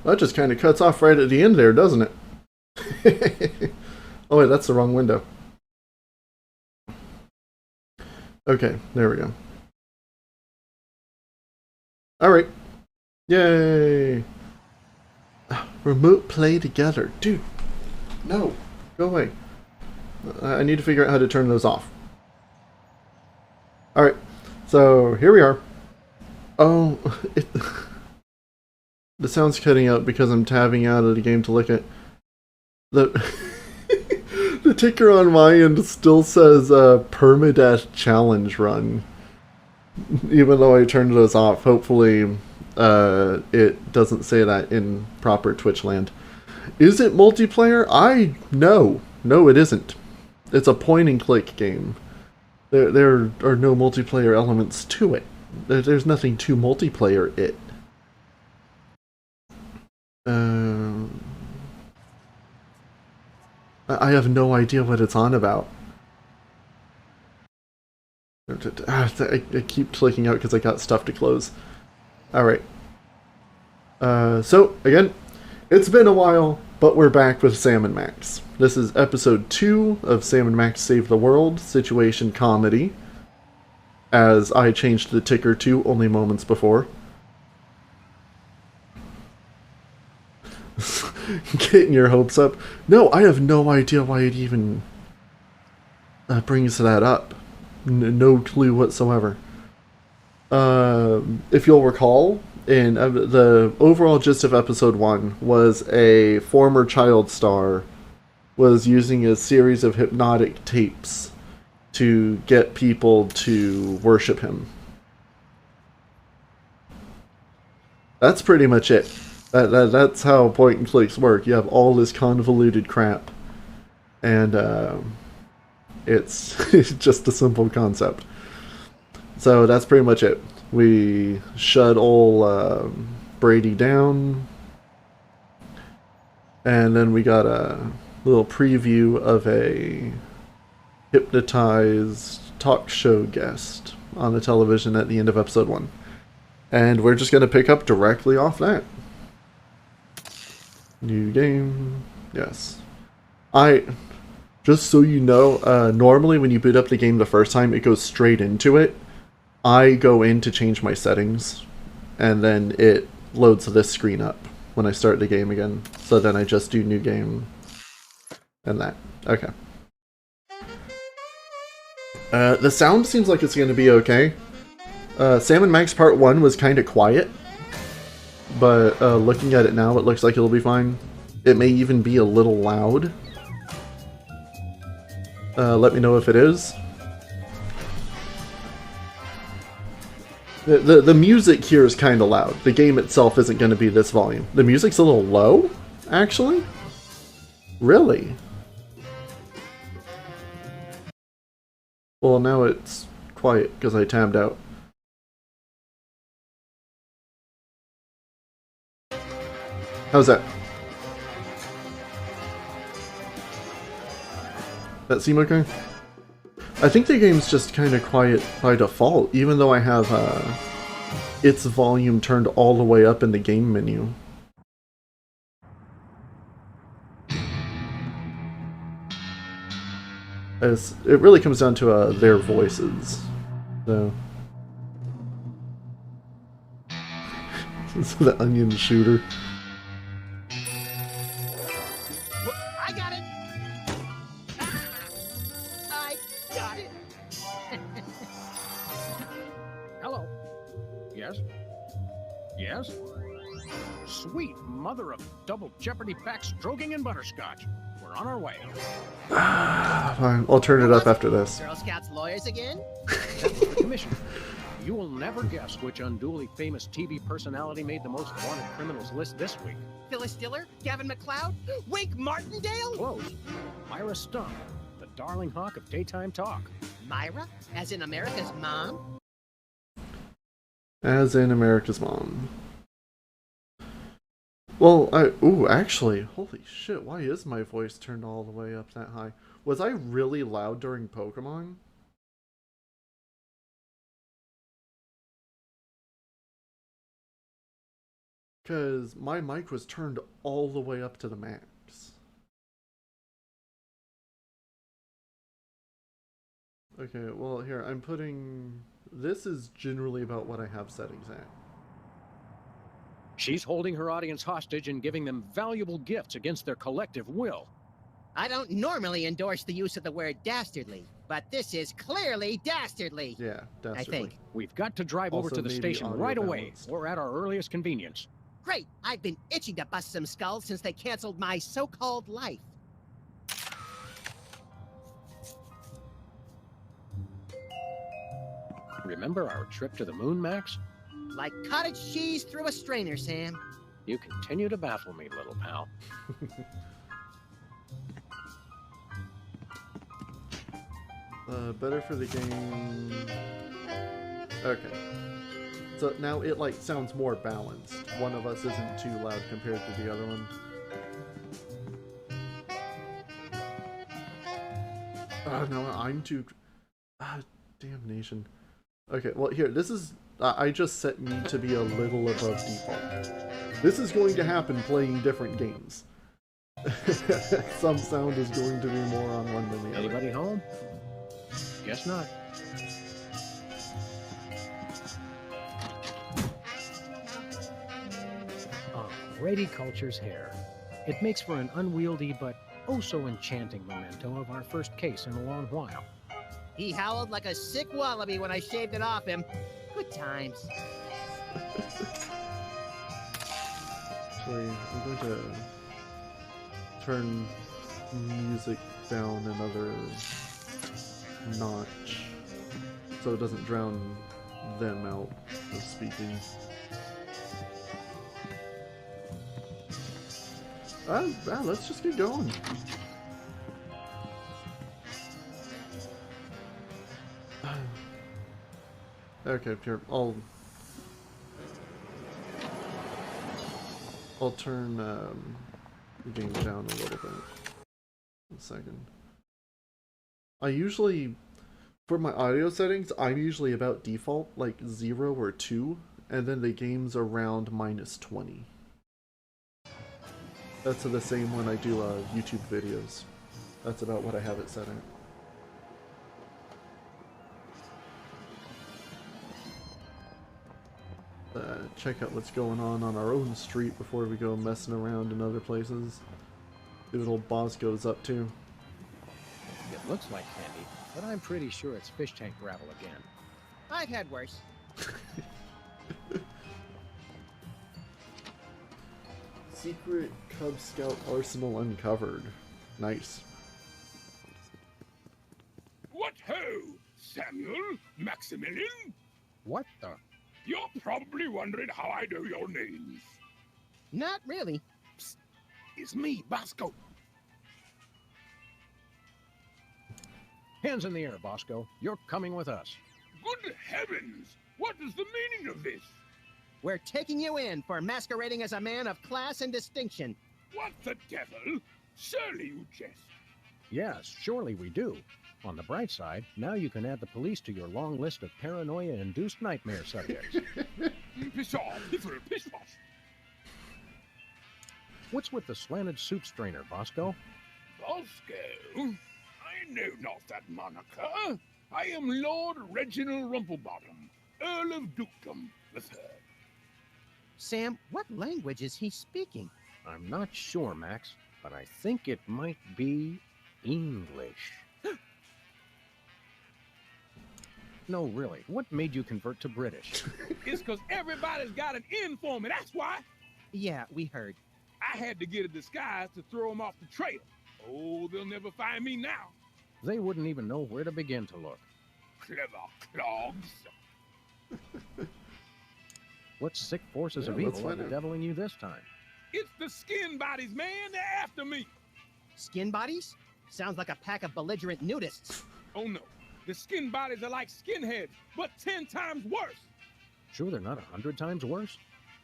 That just kind of cuts off right at the end there, doesn't it? Oh wait, that's the wrong window. Okay, there we go. Alright. Yay! Remote play together. Dude, no. Go away. I need to figure out how to turn those off. Alright, so here we are. Oh, the sound's cutting out because I'm tabbing out of the game to look at the the ticker on my end still says permadeath challenge run, even though I turned those off. Hopefully, it doesn't say that in proper Twitch land. Is it multiplayer? No, it isn't. It's a point and click game. There are no multiplayer elements to it. There's nothing to multiplayer it. I have no idea what it's on about. I keep clicking out because I got stuff to close. Alright. So, again, it's been a while, but we're back with Sam and Max. This is episode 2 of Sam and Max Save the World, Situation Comedy, as I changed the ticker to only moments before. Getting your hopes up. No, I have no idea why it even brings that up. No clue whatsoever. If you'll recall, in the overall gist of episode 1 was a former child star was using a series of hypnotic tapes to get people to worship him. That's pretty much it. That's how point and clicks work. You have all this convoluted crap, and it's just a simple concept. So that's pretty much it. We shut old Brady down, and then we got a little preview of a hypnotized talk show guest on the television at the end of episode 1. And we're just going to pick up directly off that. New game. Yes. Just so you know, normally when you boot up the game the first time, it goes straight into it. I go in to change my settings, and then it loads this screen up when I start the game again. So then I just do new game and that. Okay. The sound seems like it's going to be okay. Sam and Max Part 1 was kind of quiet, but looking at it now, it looks like it'll be fine. It may even be a little loud. Let me know if it is. The music here is kind of loud. The game itself isn't going to be this volume. The music's a little low, actually? Really? Well, now it's quiet because I tabbed out. How's that? That seem okay? I think the game's just kind of quiet by default, even though I have its volume turned all the way up in the game menu. As it really comes down to their voices. So. The onion shooter. I got it! I got it! Hello. Yes? Yes? Sweet mother of double jeopardy backstroking and butterscotch. We're on our way. Fine, I'll turn it up after this. Girl Scouts lawyers again? That's the commission. You will never guess which unduly famous TV personality made the most wanted criminals list this week. Phyllis Diller? Gavin McLeod? Wake Martindale? Close. Myra Stump, the darling hawk of daytime talk. Myra? As in America's mom? As in America's Mom. Well, actually, holy shit, why is my voice turned all the way up that high? Was I really loud during Pokemon? because my mic was turned all the way up to the max. Okay, well here, I'm putting... This is generally about what I have settings at. She's holding her audience hostage and giving them valuable gifts against their collective will. I don't normally endorse the use of the word dastardly, but this is clearly dastardly. Yeah, dastardly. I think. We've got to drive over Also, to the maybe station audio right away, balanced. or at our earliest convenience. Great, I've been itching to bust some skulls since they canceled my so-called life. Remember our trip to the moon, Max? Like cottage cheese through a strainer, Sam. You continue to baffle me, little pal. Better for the game... Okay. So now it, like, sounds more balanced. One of us isn't too loud compared to the other one. No, I'm too... damnation. Okay, well, here, this is... I just set me to be a little above default. This is going to happen playing different games. Some sound is going to be more on one than the other. Anybody home? Guess not. Brady Culture's hair. It makes for an unwieldy but oh so enchanting memento of our first case in a long while. He howled like a sick wallaby when I shaved it off him. Good times. Sorry, I'm going to turn music down another notch so it doesn't drown them out of speaking. Let's just get going. Okay, here, I'll turn the game down a little bit. 1 second. I usually, for my audio settings, I'm usually about default, like 0 or 2, and then the game's around -20. That's the same when I do YouTube videos. That's about what I have it set at. Check out what's going on our own street before we go messing around in other places. See what old Bosco's up to. It looks like candy, but I'm pretty sure it's fish tank gravel again. I've had worse. Secret Cub Scout arsenal uncovered. Nice. What ho, Samuel, Maximilian? What the? You're probably wondering how I know your names. Not really. Psst, it's me, Bosco. Hands in the air, Bosco. You're coming with us. Good heavens! What is the meaning of this? We're taking you in for masquerading as a man of class and distinction. What the devil? Surely you jest. Yes, surely we do. On the bright side, now you can add the police to your long list of paranoia-induced nightmare subjects. Piss off, piffle, piss off. What's with the slanted soup strainer, Bosco? Bosco? I know not that moniker. I am Lord Reginald Rumplebottom, Earl of Dukedom, the Third. Sam, what language is he speaking? I'm not sure, Max, but I think it might be English. No, really, what made you convert to British? It's because everybody's got an in for me, that's why. Yeah, we heard. I had to get a disguise to throw them off the trail. Oh, they'll never find me now. They wouldn't even know where to begin to look. Clever clogs. What sick forces Yeah, of evil let's are find out. bedeviling you this time? It's the skin bodies, man. They're after me. Skin bodies? Sounds like a pack of belligerent nudists. Oh, no. The skin bodies are like skinheads, but 10 times worse. Sure they're not 100 times worse?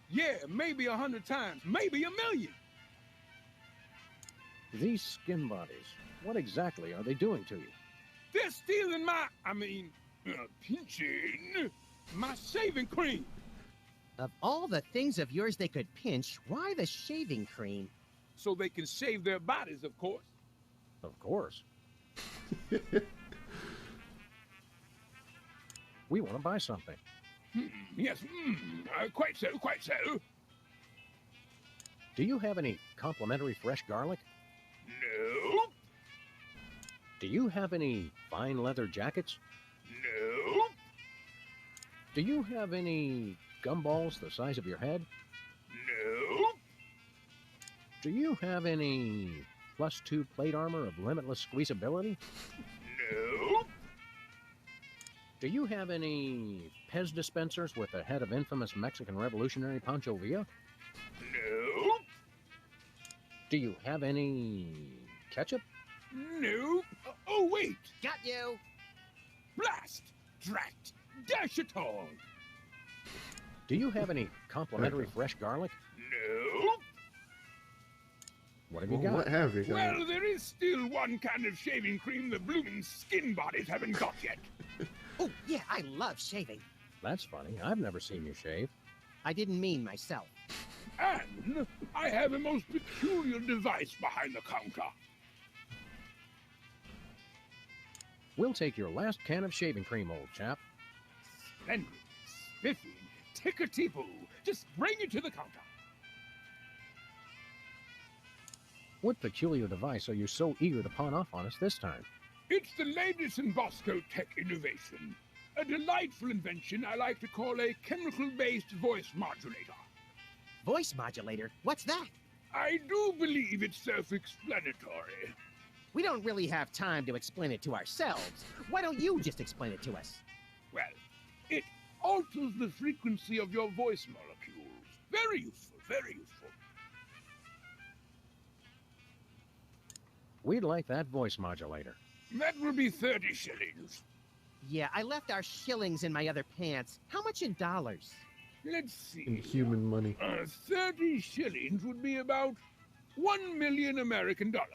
Yeah, maybe 100 times, maybe 1,000,000. These skin bodies, what exactly are they doing to you? They're stealing pinching my shaving cream. Of all the things of yours they could pinch, why the shaving cream? So they can shave their bodies, of course. Of course. We want to buy something. Yes, quite so, quite so. Do you have any complimentary fresh garlic? No, Do you have any fine leather jackets? no, Do you have any gumballs the size of your head? no, Do you have any +2 plate armor of limitless squeezability? no, Do you have any Pez dispensers with the head of infamous Mexican revolutionary Pancho Villa? no, Do you have any ketchup? no. Oh, wait. Got you! Blast! Drat! Dash it all! Do you have any complimentary fresh garlic? No. What have you Well, got? what have you got? Well, there is still one kind of shaving cream the blooming skin bodies haven't got yet. Oh, yeah, I love shaving. That's funny. I've never seen you shave. I didn't mean myself. And I have a most peculiar device behind the counter. We'll take your last can of shaving cream, old chap. Splendid, spiffy, tickety-boo. Just bring it to the counter. What peculiar device are you so eager to pawn off on us this time? It's the latest in Bosco tech innovation. A delightful invention I like to call a chemical-based voice modulator. Voice modulator? What's that? I do believe it's self-explanatory. We don't really have time to explain it to ourselves. Why don't you just explain it to us? Well, it alters the frequency of your voice molecules. Very useful, very useful. We'd like that voice modulator. That will be 30 shillings. Yeah, I left our shillings in my other pants. How much in dollars? Let's see. In human money. 30 shillings would be about 1 million American dollars.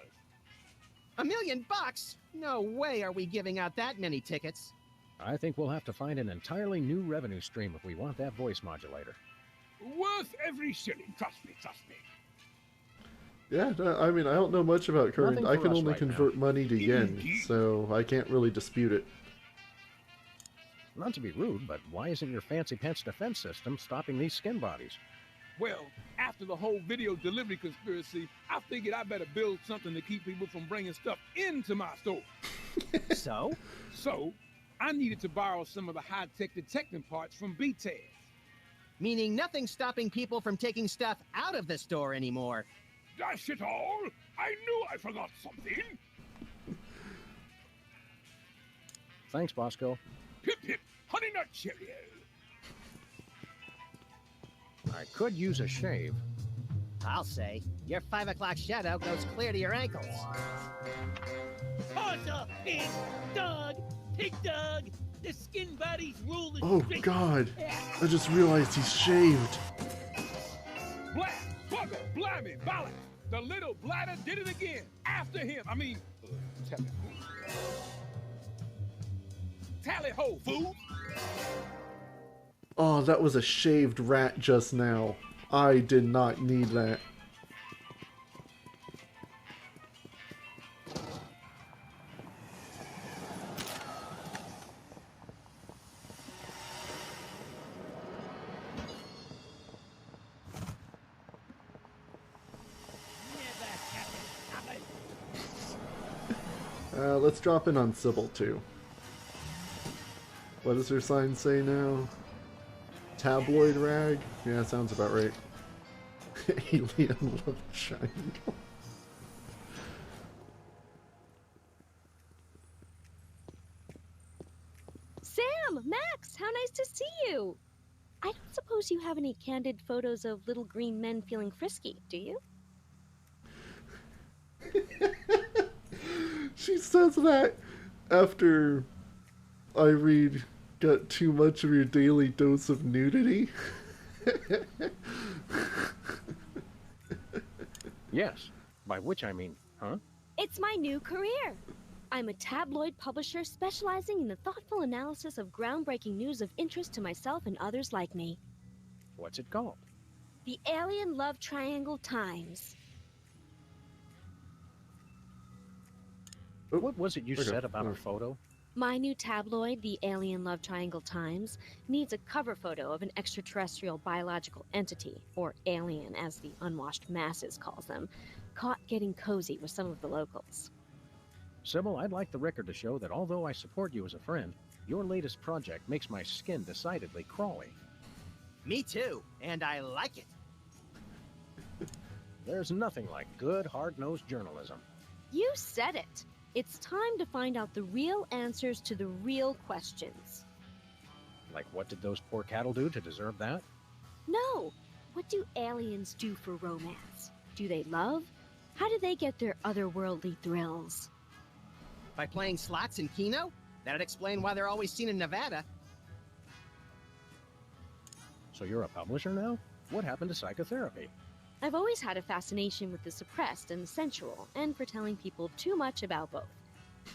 $1 million bucks? No way are we giving out that many tickets. I think we'll have to find an entirely new revenue stream if we want that voice modulator. Worth every shilling. Trust me, trust me. Yeah, I mean, I don't know much about currency. Nothing I for can us only right convert money to yen, Indeed. so I can't really dispute it. Not to be rude, but why isn't your fancy pants defense system stopping these skin bodies? Well, after the whole video delivery conspiracy, I figured I better build something to keep people from bringing stuff into my store. So? So, I needed to borrow some of the high-tech detecting parts from BTES. Meaning nothing's stopping people from taking stuff out of the store anymore. Dash it all! I knew I forgot something! Thanks, Bosco. Hip hip, Honey Nut Cheerio! I could use a shave. I'll say. Your 5 o'clock shadow goes clear to your ankles. Awesome! Pig dog! Pig dog! The skin bodies rule the Oh street. god, I just realized he's shaved. Blast! Bugger! Blimey! Balance! The little bladder did it again! After him! Tally ho! Tally ho, fool! Oh, that was a shaved rat just now. I did not need that. Never happened. Let's drop in on Sybil too. What does her sign say now? Tabloid rag? Yeah, sounds about right. Alien love triangle. Sam, Max, how nice to see you. I don't suppose you have any candid photos of little green men feeling frisky, do you? She says that after I read got too much of your daily dose of nudity. Yes. By which I mean, huh? It's my new career. I'm a tabloid publisher specializing in the thoughtful analysis of groundbreaking news of interest to myself and others like me. What's it called? The Alien Love Triangle Times. What was it you Okay. said about our photo? My new tabloid, the Alien Love Triangle Times, needs a cover photo of an extraterrestrial biological entity, or alien as the unwashed masses calls them, caught getting cozy with some of the locals. Sybil, I'd like the record to show that although I support you as a friend, your latest project makes my skin decidedly crawly. Me too, and I like it. There's nothing like good, hard-nosed journalism. You said it. It's time to find out the real answers to the real questions. Like, what did those poor cattle do to deserve that? No! What do aliens do for romance? Do they love? How do they get their otherworldly thrills? By playing slots in Keno? That'd explain why they're always seen in Nevada. So you're a publisher now? What happened to psychotherapy? I've always had a fascination with the suppressed and the sensual, and for telling people too much about both.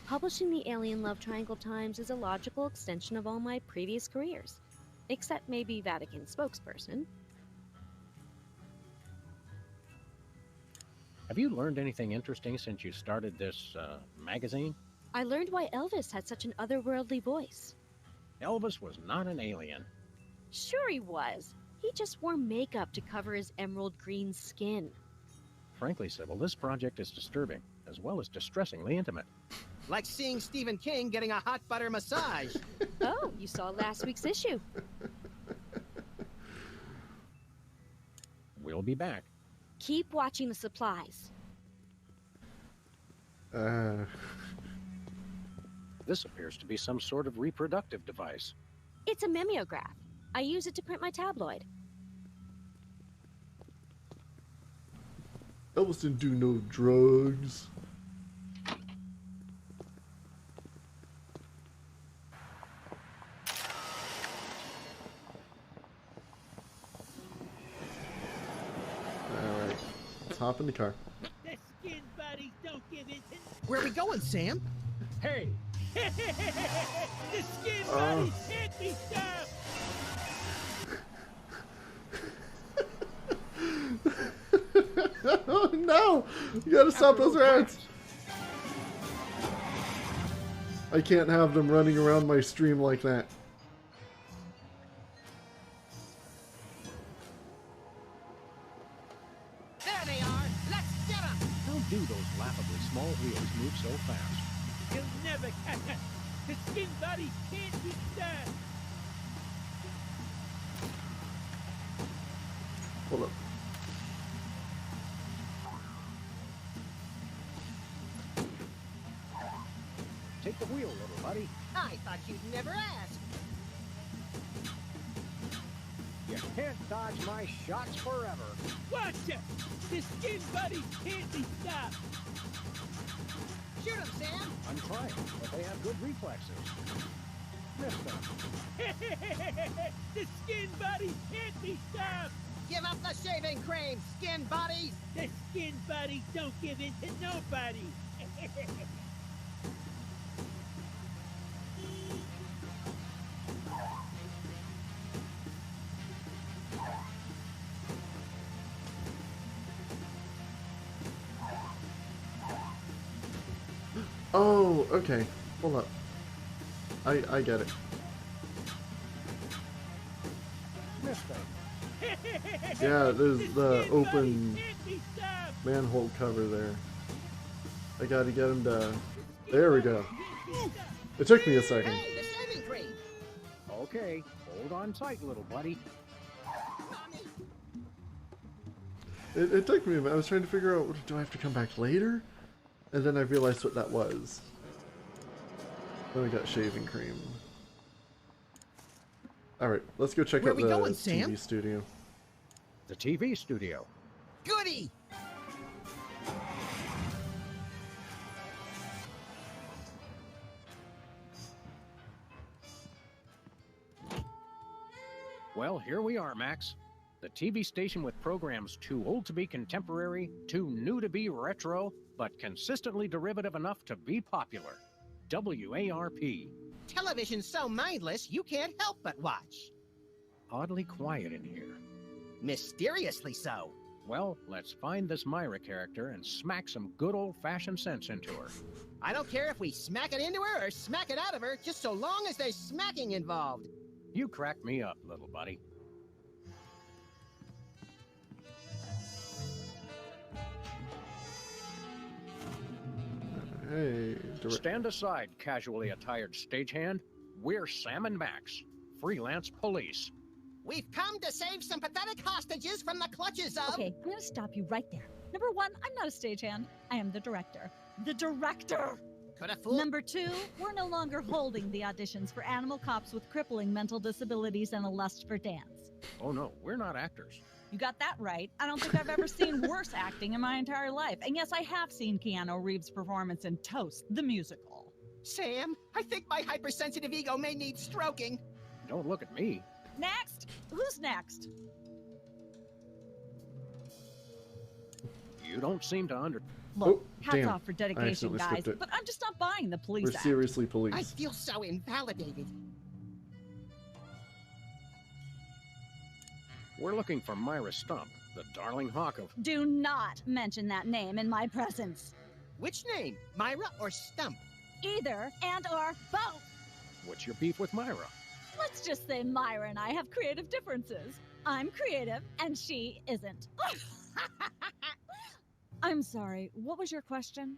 Publishing the Alien Love Triangle Times is a logical extension of all my previous careers. Except maybe Vatican spokesperson. Have you learned anything interesting since you started this, magazine? I learned why Elvis had such an otherworldly voice. Elvis was not an alien. Sure he was. He just wore makeup to cover his emerald green skin. Frankly, Sybil, this project is disturbing, as well as distressingly intimate. Like seeing Stephen King getting a hot butter massage. Oh, you saw last week's issue. We'll be back. Keep watching the supplies. This appears to be some sort of reproductive device. It's a mimeograph. I use it to print my tabloid. Elvis didn't do no drugs. Alright, let's hop in the car. The skin buddies don't give in to... Where are we going, Sam? Hey! The skin buddies can't be stopped! Oh no! You gotta stop those rats! I can't have them running around my stream like that. There they are! Let's get them! How do those laughably small wheels move so fast? You'll never catch us! The skin buddies can't be stopped! Hold up. Take the wheel, little buddy. I thought you'd never ask. You can't dodge my shots forever. Watch it! The skin buddies can't be stopped! Shoot them, Sam! I'm trying, but they have good reflexes. Missed them. The skin buddies can't be stopped! Give up the shaving cream, skin bodies! The skin buddies don't give in to nobody! Oh, okay. Hold up. I get it. Missed them. Yeah, there's the skin open buddies can't be stopped! manhole cover there. I gotta get him to... There we go. It took me a second. Hey, the shaving cream! Okay, hold on tight, little buddy. It took me a minute. I was trying to figure out, do I have to come back later? And then I realized what that was. Then we got shaving cream. Alright, let's go check Where out we the going, TV Sam? studio. The TV studio. Goody! Well, here we are, Max. The TV station with programs too old to be contemporary, too new to be retro, but consistently derivative enough to be popular. WARP. Television's so mindless, you can't help but watch. Oddly quiet in here. Mysteriously so. Well, let's find this Myra character and smack some good old-fashioned sense into her. I don't care if we smack it into her or smack it out of her, just so long as there's smacking involved. You crack me up, little buddy. Hey, Stand aside, casually attired stagehand. We're Sam and Max, freelance police. We've come to save some pathetic hostages from the clutches of... Okay, I'm going to stop you right there. Number one, I'm not a stagehand. I am the director. The director! Could have fooled... Number two, we're no longer holding the auditions for animal cops with crippling mental disabilities and a lust for dance. Oh no, we're not actors. You got that right. I don't think I've ever seen worse acting in my entire life. And yes, I have seen Keanu Reeves' performance in Toast, the musical. Sam, I think my hypersensitive ego may need stroking. Don't look at me. Next! Who's next? You don't seem to under... Look, Oh, hats damn. off for I dedication, accidentally guys, skipped it. but I'm just not buying the police We're act. seriously police. I feel so invalidated. We're looking for Myra Stump, the darling hawk of... Do not mention that name in my presence. Which name, Myra or Stump? Either and or both. What's your beef with Myra? Let's just say Myra and I have creative differences. I'm creative and she isn't. I'm sorry, what was your question?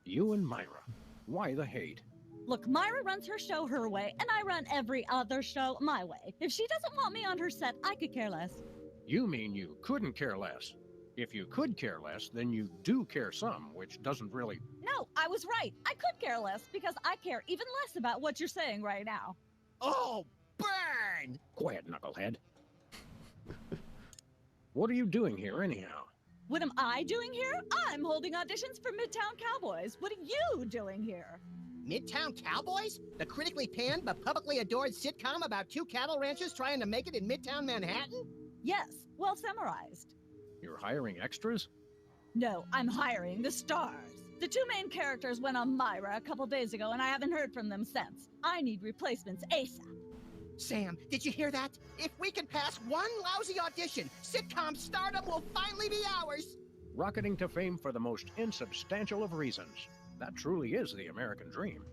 You and Myra. Why the hate? Look, Myra runs her show her way, and I run every other show my way. If she doesn't want me on her set, I could care less. You mean you couldn't care less. If you could care less, then you do care some, which doesn't really... No, I was right. I could care less because I care even less about what you're saying right now. Oh, burn! Quiet, knucklehead. What are you doing here, anyhow? What am I doing here? I'm holding auditions for Midtown Cowboys. What are you doing here? Midtown Cowboys? The critically panned but publicly adored sitcom about two cattle ranchers trying to make it in Midtown Manhattan? Yes, well summarized. You're hiring extras? No, I'm hiring the stars. The two main characters went on Myra a couple days ago, and I haven't heard from them since. I need replacements ASAP. Sam, did you hear that? If we can pass one lousy audition, sitcom stardom will finally be ours! Rocketing to fame for the most insubstantial of reasons. That truly is the American dream.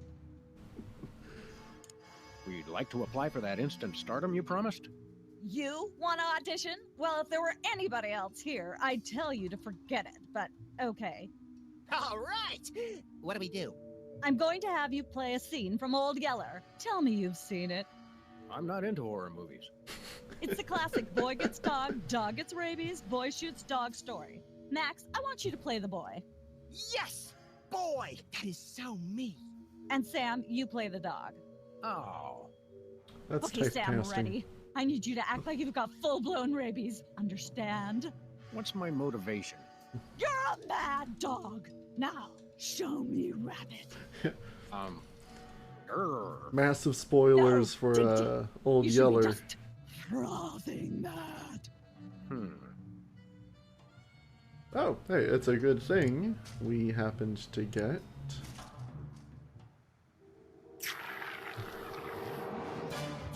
We'd like to apply for that instant stardom you promised? You want to audition? Well, if there were anybody else here, I'd tell you to forget it, but okay. All right! What do we do? I'm going to have you play a scene from Old Yeller. Tell me you've seen it. I'm not into horror movies. It's the classic boy gets dog gets rabies, boy shoots dog story. Max, I want you to play the boy. Yes! Boy, that is so me. And Sam, you play the dog. Oh. That's Okay, Sam, typecasting. ready? I need you to act like you've got full-blown rabies. Understand? What's my motivation? You're a mad dog. Now, show me rabbit. Massive spoilers No, for Dig. Old You should be Yeller. just frothing mad. Oh, hey, it's a good thing we happened to get.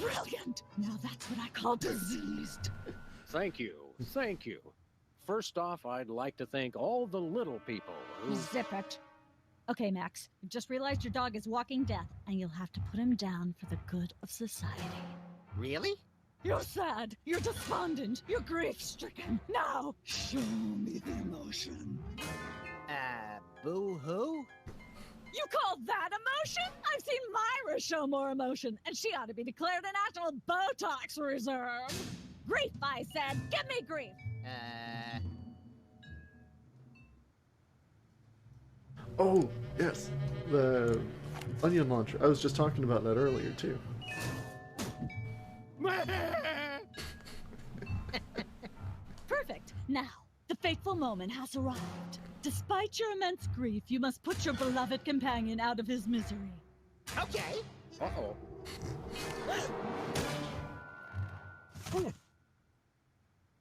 Brilliant. Now that's what I call diseased. Thank you. Thank you. First off, I'd like to thank all the little people who... Zip it. Okay, Max, you've just realized your dog is walking death, and you'll have to put him down for the good of society. Really? You're sad, you're despondent, you're grief-stricken. Now, show me the emotion. Boo-hoo? You call that emotion? I've seen Myra show more emotion, and she ought to be declared a national Botox reserve. Grief, I said. Give me grief. Oh, yes. The onion launcher. I was just talking about that earlier, too. Perfect. Now, the fateful moment has arrived. Despite your immense grief, you must put your beloved companion out of his misery. Okay. Uh-oh.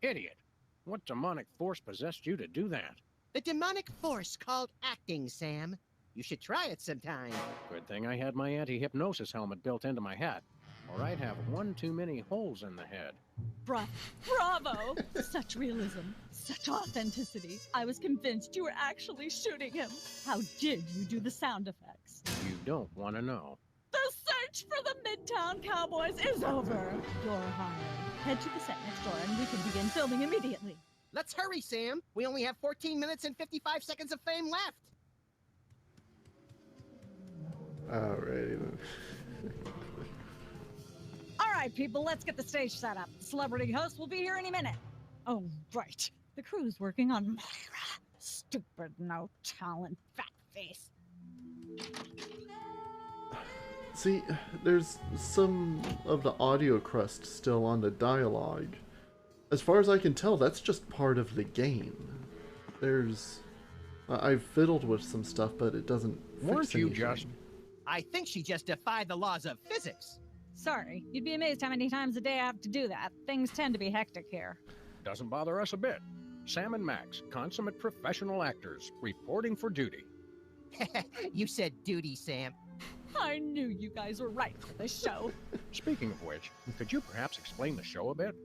Idiot. What demonic force possessed you to do that? The demonic force called acting, Sam. You should try it sometime. Good thing I had my anti-hypnosis helmet built into my hat. or I'd have one too many holes in the head. Bravo! Such realism, such authenticity. I was convinced you were actually shooting him. How did you do the sound effects? You don't want to know. The search for the Midtown Cowboys is over. You're hired. Head to the set next door and we can begin filming immediately. Let's hurry, Sam. We only have 14 minutes and 55 seconds of fame left. Alrighty then. All right, people, let's get the stage set up. The celebrity host will be here any minute. Oh, right. The crew's working on Myra. Stupid, no talent, fat face. See, there's some of the audio crust still on the dialogue. As far as I can tell, that's just part of the game. There's... I've fiddled with some stuff, but it doesn't Weren't fix you anything. just... I think she just defied the laws of physics. Sorry, you'd be amazed how many times a day I have to do that. Things tend to be hectic here. Doesn't bother us a bit. Sam and Max, consummate professional actors, reporting for duty. You said duty, Sam. I knew you guys were right for this show. Speaking of which, could you perhaps explain the show a bit?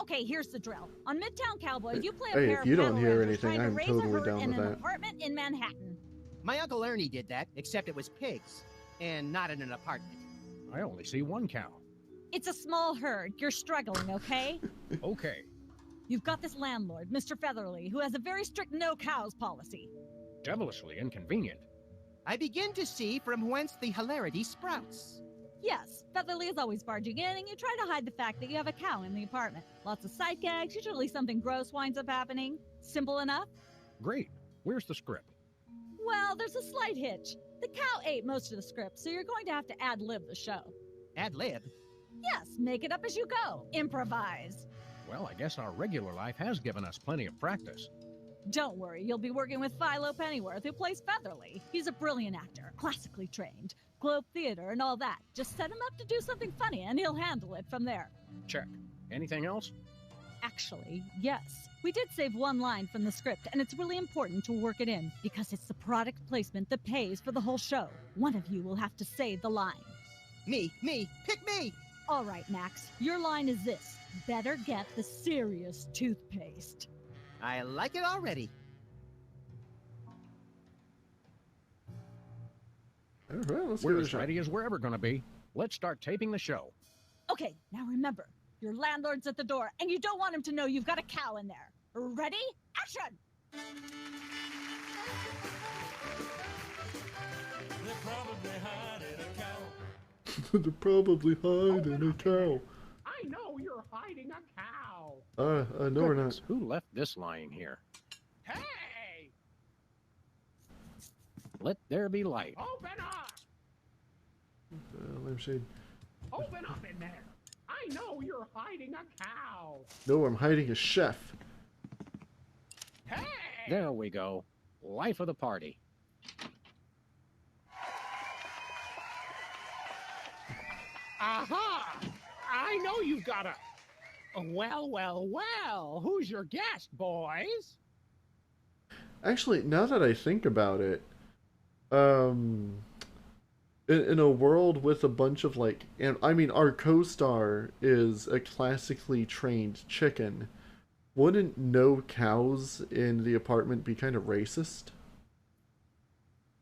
Okay, here's the drill. On Midtown Cowboys, you play a Hey, pair if of you don't cattle hear ranchers anything, trying to I'm raise a totally herd down in with an that. apartment in Manhattan. My Uncle Ernie did that, except it was pigs. And not in an apartment. I only see one cow. It's a small herd. You're struggling, okay? Okay, You've got this landlord, Mr. Featherly, who has a very strict no cows policy. devilishly inconvenient. I begin to see from whence the hilarity sprouts. Yes, Featherly is always barging in, and you try to hide the fact that you have a cow in the apartment. Lots of sight gags, usually something gross winds up happening. Simple enough? Great. Where's the script? Well, there's a slight hitch. The cow ate most of the script, so you're going to have to ad-lib the show. Ad lib. Yes, make it up as you go. Improvise. Well, I guess our regular life has given us plenty of practice. Don't worry, you'll be working with Philo Pennyworth, who plays Featherly. He's a brilliant actor, classically trained, Globe Theater and all that. Just set him up to do something funny, and he'll handle it from there. Check. Anything else? Actually, yes. We did save one line from the script, and it's really important to work it in, because it's the product placement that pays for the whole show. One of you will have to say the line. Me, pick me! All right, Max, your line is this. Better get the serious toothpaste. I like it already. Alright, let's We're give it a as shot. ready as we're ever going to be. Let's start taping the show. Okay, now remember, your landlord's at the door, and you don't want him to know you've got a cow in there. Ready? Action! They're probably hiding a cow. I know you're hiding a cow. No we're not. Goodness, who left this lying here? Hey! Let there be light. Open up! Lampshade. Open up in there! I know you're hiding a cow. No, I'm hiding a chef. Hey! There we go. Life of the party. Aha! I know you've got a... Well, who's your guest, boys? Actually, now that I think about it, in a world with a bunch of like, and I mean, our co-star is a classically trained chicken. Wouldn't no cows in the apartment be kind of racist?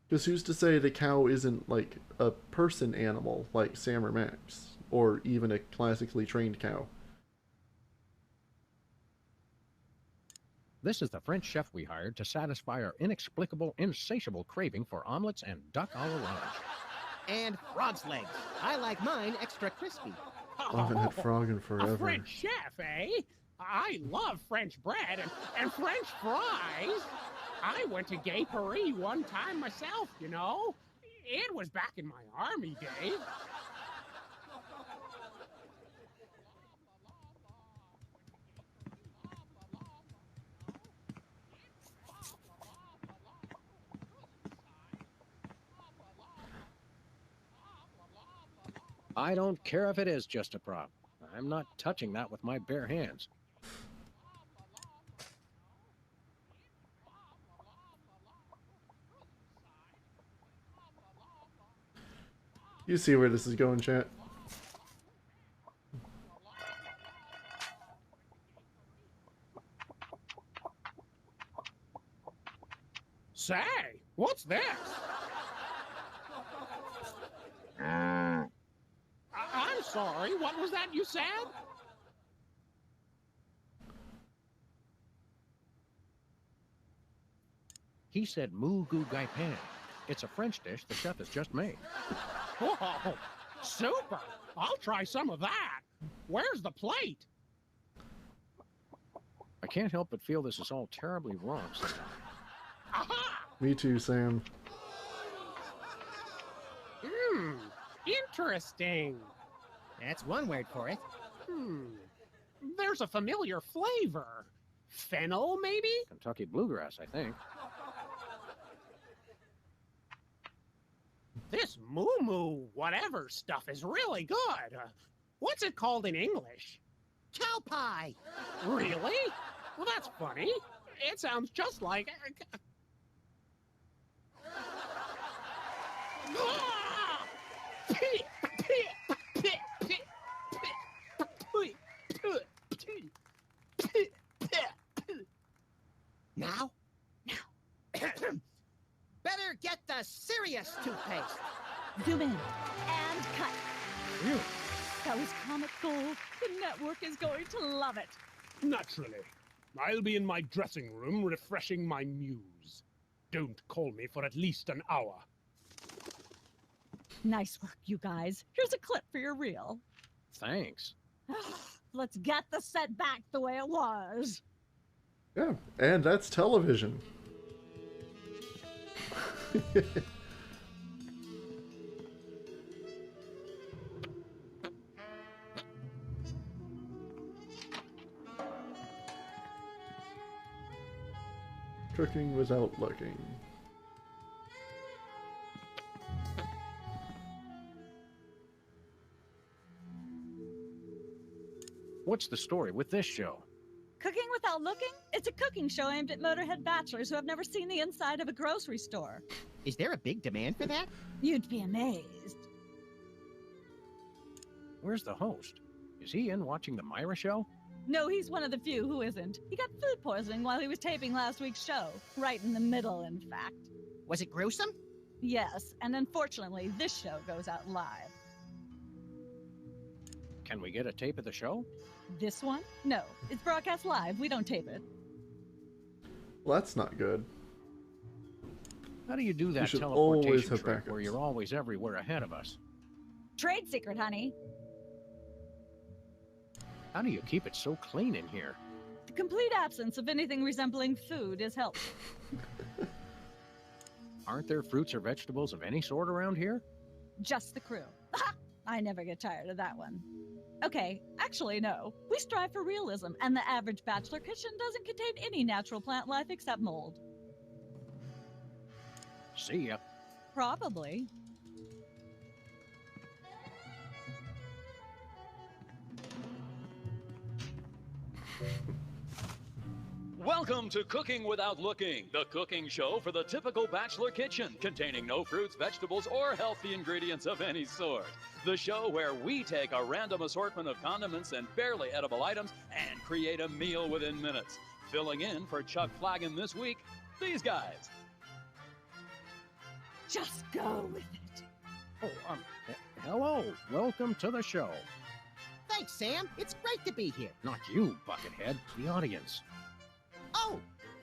Because who's to say the cow isn't like a person animal like Sam or Max, or even a classically trained cow? This is the French chef we hired to satisfy our inexplicable, insatiable craving for omelets and duck a la l'orange. And frog's legs. I like mine extra crispy. I haven't had frog in A forever. French chef, eh? I love French bread and French fries. I went to Gay Paris one time myself, you know. It was back in my army days. I don't care if it is just a prop. I'm not touching that with my bare hands. You see where this is going, chat? Say, what's this? I'm sorry, what was that you said? He said moo goo gai pan. It's a French dish the chef has just made. Whoa, super! I'll try some of that. Where's the plate? I can't help but feel this is all terribly wrong somehow. Aha! Me too, Sam. Interesting. That's one word for it. There's a familiar flavor. Fennel, maybe? Kentucky bluegrass, I think. This moo whatever stuff is really good. What's it called in English? Cow pie. Really? Well, that's funny. It sounds just like... Ah! Now? Better get the serious toothpaste. Zoom in and cut. Really? That was comic gold. The network is going to love it. Naturally. I'll be in my dressing room refreshing my muse. Don't call me for at least an hour. Nice work, you guys. Here's a clip for your reel. Thanks. Let's get the set back the way it was. Yeah, and that's television. Cooking without looking. What's the story with this show? Cooking Without Looking? It's a cooking show aimed at Motorhead bachelors who have never seen the inside of a grocery store. Is there a big demand for that? You'd be amazed. Where's the host? Is he in watching the Myra show? No, he's one of the few who isn't. He got food poisoning while he was taping last week's show. Right in the middle, in fact. Was it gruesome? Yes, and unfortunately, this show goes out live. Can we get a tape of the show? This one? No, it's broadcast live. We don't tape it. Well, that's not good. How do you do that should always teleportation have trick where backups. you're always everywhere ahead of us? Trade secret, honey. How do you keep it so clean in here? The complete absence of anything resembling food is helpful. Aren't there fruits or vegetables of any sort around here? Just the crew. I never get tired of that one. Okay, actually, no. We strive for realism, and the average bachelor kitchen doesn't contain any natural plant life except mold. See ya. Probably. Welcome to Cooking Without Looking, the cooking show for the typical bachelor kitchen, containing no fruits, vegetables, or healthy ingredients of any sort. The show where we take a random assortment of condiments and barely edible items and create a meal within minutes. Filling in for Chuck Flagon this week, these guys. Just go with it. Oh, hello. Welcome to the show. Thanks, Sam. It's great to be here. Not you, Buckethead. The audience. Oh,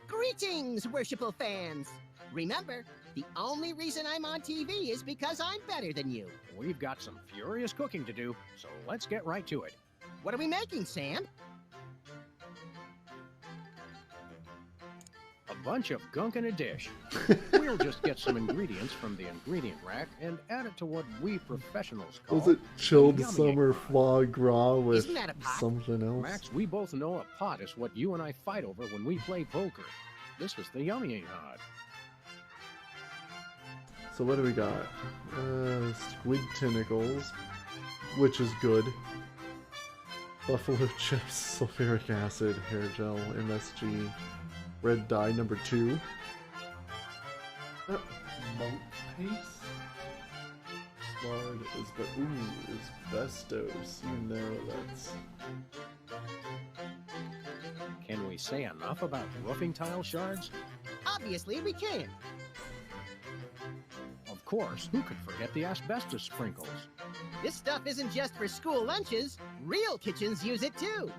greetings, worshipful fans. Remember, the only reason I'm on TV is because I'm better than you. We've got some furious cooking to do, so let's get right to it. What are we making, Sam? A bunch of gunk in a dish. We'll just get some ingredients from the ingredient rack and add it to what we professionals call... Was it chilled yummy summer pot. foie gras with Isn't that a pot? something else? Max, we both know a pot is what you and I fight over when we play poker. This was the yummy hod. So what do we got? Squid tentacles, which is good. Buffalo chips, sulfuric acid, hair gel, MSG, red dye number 2. Monk paste. Lard is asbestos. You know that's. Can we say enough about roofing tile shards? Obviously, we can. course, who could forget the asbestos sprinkles? This stuff isn't just for school lunches. Real kitchens use it too.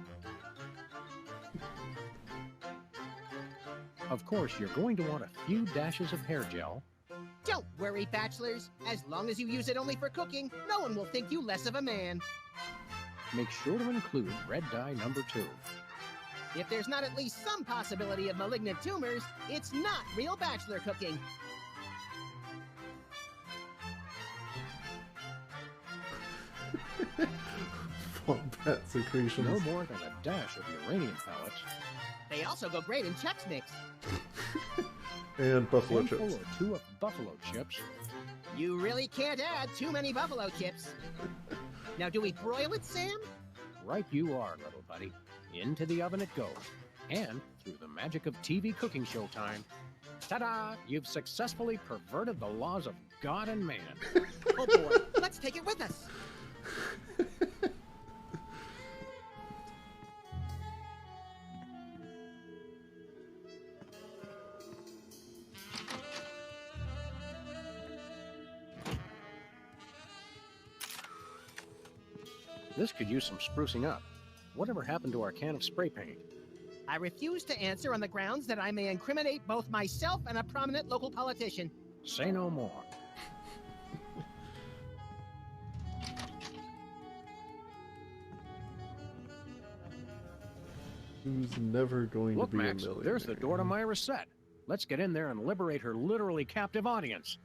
Of course, you're going to want a few dashes of hair gel. Don't worry, bachelors. As long as you use it only for cooking, no one will think you less of a man. Make sure to include red dye number 2. If there's not at least some possibility of malignant tumors, it's not real bachelor cooking. Wombat secretions. No more than a dash of uranium pellets. They also go great in Chex Mix. And buffalo Handful chips. or 2 of buffalo chips. You really can't add too many buffalo chips. Now, do we broil it, Sam? Right you are, little buddy. Into the oven it goes. And through the magic of TV cooking show time, ta-da! You've successfully perverted the laws of God and man. Oh boy, let's take it with us. This could use some sprucing up. Whatever happened to our can of spray paint? I refuse to answer on the grounds that I may incriminate both myself and a prominent local politician. Say no more. Who's never going Look, to be Max, a millionaire? there's the door to Myra's set. Let's get in there and liberate her literally captive audience.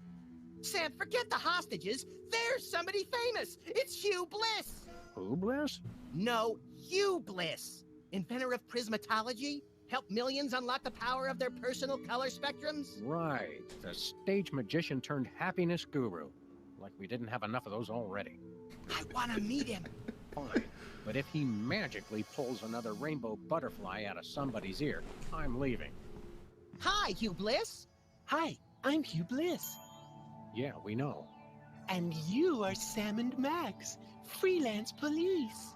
Sam, forget the hostages. There's somebody famous. It's Hugh Bliss. Who, Bliss? No, Hugh Bliss. Inventor of prismatology. Helped millions unlock the power of their personal color spectrums. Right, the stage magician turned happiness guru. Like we didn't have enough of those already. I want to meet him. Fine, but if he magically pulls another rainbow butterfly out of somebody's ear, I'm leaving. Hi, Hugh Bliss. Hi, I'm Hugh Bliss. Yeah, we know. And you are Sam and Max, freelance police.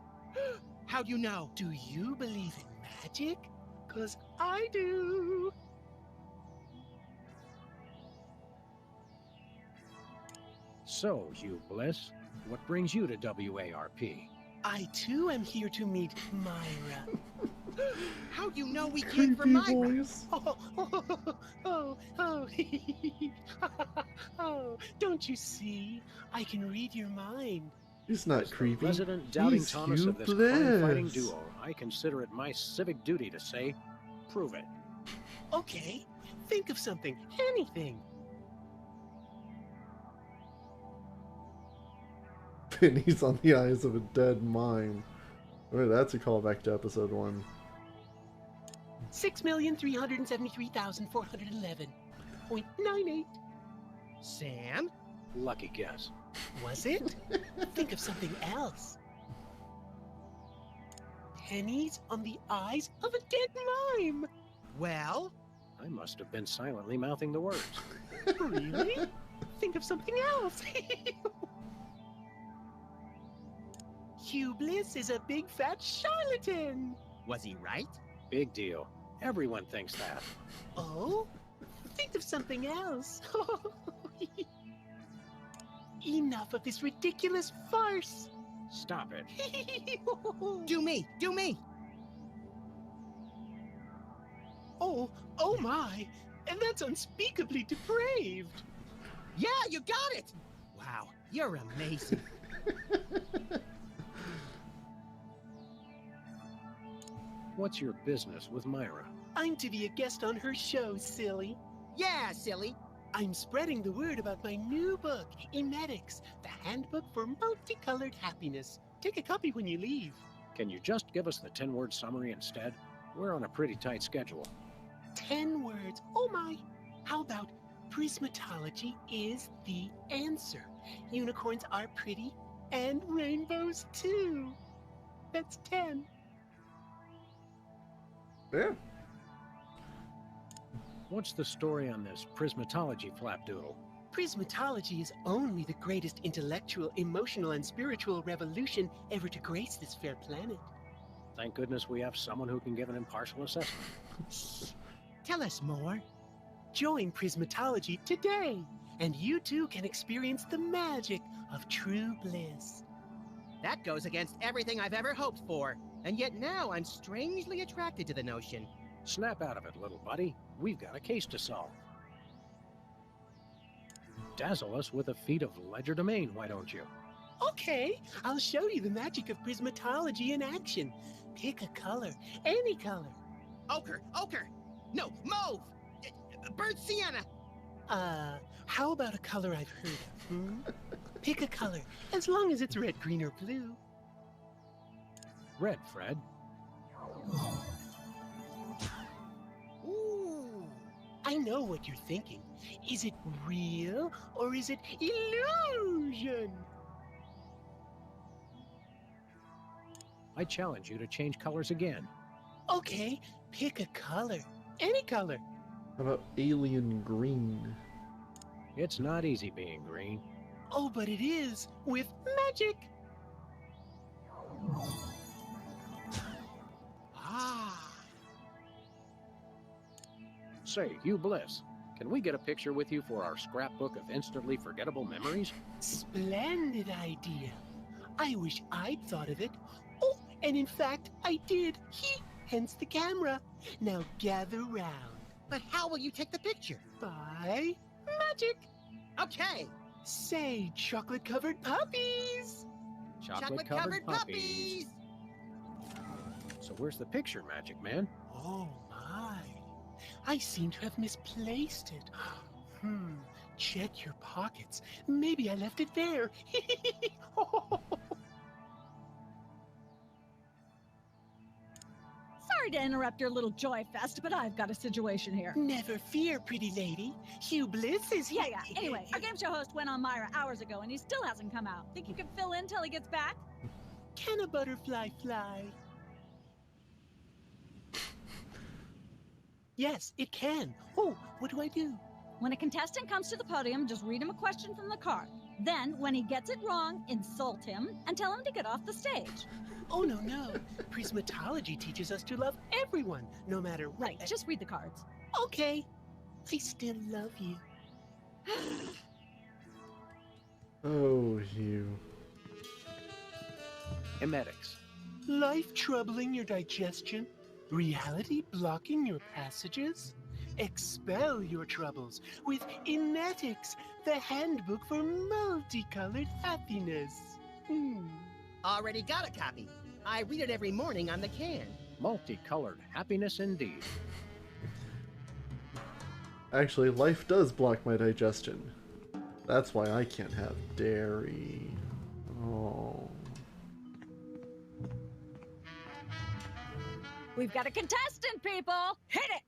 How do you know? Do you believe in magic? 'Cause I do. So, Hugh Bliss, what brings you to WARP? I too am here to meet Myra. How do you know we came for Myra? voice. Oh, oh, don't you see? I can read your mind. He's not As the creepy. Resident Doubting He's Thomas of this Bliss. crime-fighting duo, I consider it my civic duty to say, prove it. Okay, think of something, anything. Pennies on the eyes of a dead mime. Oh, that's a callback to episode 1. 6,373,411.98. Sam? Lucky guess. Was it? Think of something else. Pennies on the eyes of a dead mime. Well? I must have been silently mouthing the words. Really? Think of something else. Hugh Bliss is a big fat charlatan. Was he right? Big deal. Everyone thinks that. Oh? Think of something else. Enough of this ridiculous farce. Stop it. Do me! Do me! Oh my! And that's unspeakably depraved. Yeah, you got it! Wow, you're amazing. What's your business with Myra? I'm to be a guest on her show, silly. Yeah, silly. I'm spreading the word about my new book, Emetics, the Handbook for Multicolored Happiness. Take a copy when you leave. Can you just give us the 10-word summary instead? We're on a pretty tight schedule. 10 words. Oh my! How about prismatology is the answer? Unicorns are pretty, and rainbows too. That's 10. Yeah. What's the story on this prismatology flapdoodle? Prismatology is only the greatest intellectual, emotional, and spiritual revolution ever to grace this fair planet. Thank goodness we have someone who can give an impartial assessment. Shh. Tell us more. Join Prismatology today. and you too can experience the magic of true bliss. That goes against everything I've ever hoped for, and yet now I'm strangely attracted to the notion. Snap out of it, little buddy. We've got a case to solve. Dazzle us with a feat of legerdemain, why don't you? Okay, I'll show you the magic of prismatology in action. Pick a color, any color. Ochre! No, mauve! Burnt sienna! How about a color I've heard of, Pick a color, as long as it's red, green, or blue. Red, Fred. Ooh! I know what you're thinking. Is it real, or is it illusion? I challenge you to change colors again. Okay, pick a color, any color. How about alien green? It's not easy being green. Oh, but it is, with magic. Ah! Say, Hugh Bliss, can we get a picture with you for our scrapbook of instantly forgettable memories? Splendid idea. I wish I'd thought of it. Oh, and in fact, I did. Hence the camera. Now gather round. But how will you take the picture? By magic. Okay! Say, chocolate-covered puppies. Chocolate-covered puppies. So where's the picture, Magic Man? Oh, my. I seem to have misplaced it. Check your pockets. Maybe I left it there. Sorry to interrupt your little joy fest, but I've got a situation here. Never fear, pretty lady. Hugh Bliss is here. Yeah. Anyway, our game show host went on Myra hours ago, and he still hasn't come out. Think you can fill in till he gets back? Can a butterfly fly? Yes, it can. Oh, what do I do? When a contestant comes to the podium, just read him a question from the card. Then, when he gets it wrong, insult him and tell him to get off the stage. Oh, no. Prismatology teaches us to love everyone, no matter what. Right, just read the cards. Okay. I still love you. Oh, Hugh. Emetics. Life troubling your digestion? Reality blocking your passages? Expel your troubles with Emetics, the handbook for multicolored happiness. Already got a copy. I read it every morning on the can. Multicolored happiness indeed. Actually, life does block my digestion. That's why I can't have dairy. Oh. We've got a contestant, people! Hit it!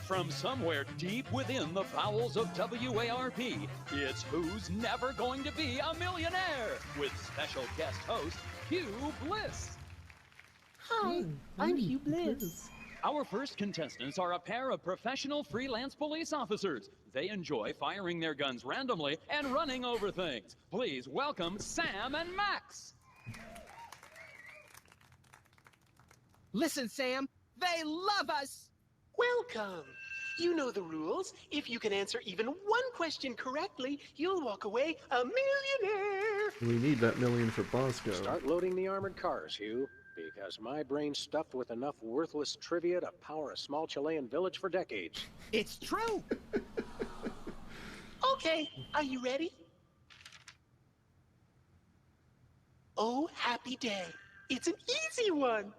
From somewhere deep within the bowels of WARP, it's Who's Never Going to Be a Millionaire with special guest host Hugh Bliss. Hi, I'm Hugh Bliss. Our first contestants are a pair of professional freelance police officers. They enjoy firing their guns randomly and running over things. Please welcome Sam and Max. Listen, Sam, they love us! Welcome. You know the rules. If you can answer even one question correctly, you'll walk away a millionaire. We need that million for Bosco. Start loading the armored cars, Hugh, because my brain's stuffed with enough worthless trivia to power a small Chilean village for decades. It's true! Okay, are you ready? Oh, happy day. It's an easy one.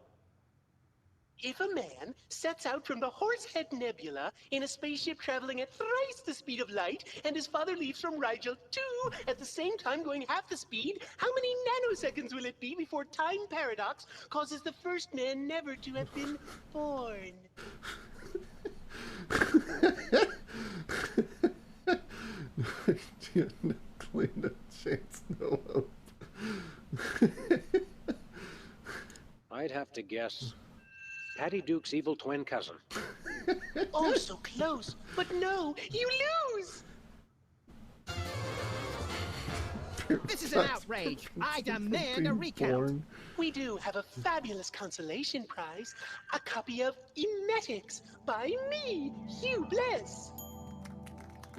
If a man sets out from the Horsehead Nebula in a spaceship traveling at thrice the speed of light, and his father leaves from Rigel 2 at the same time going half the speed, how many nanoseconds will it be before time paradox causes the first man never to have been born? No chance, no hope. I'd have to guess Patty Duke's evil twin cousin. Oh, so close. But no, you lose! This is an outrage! I demand a recount! We do have a fabulous consolation prize, a copy of Emetics by me, Hugh Bliss.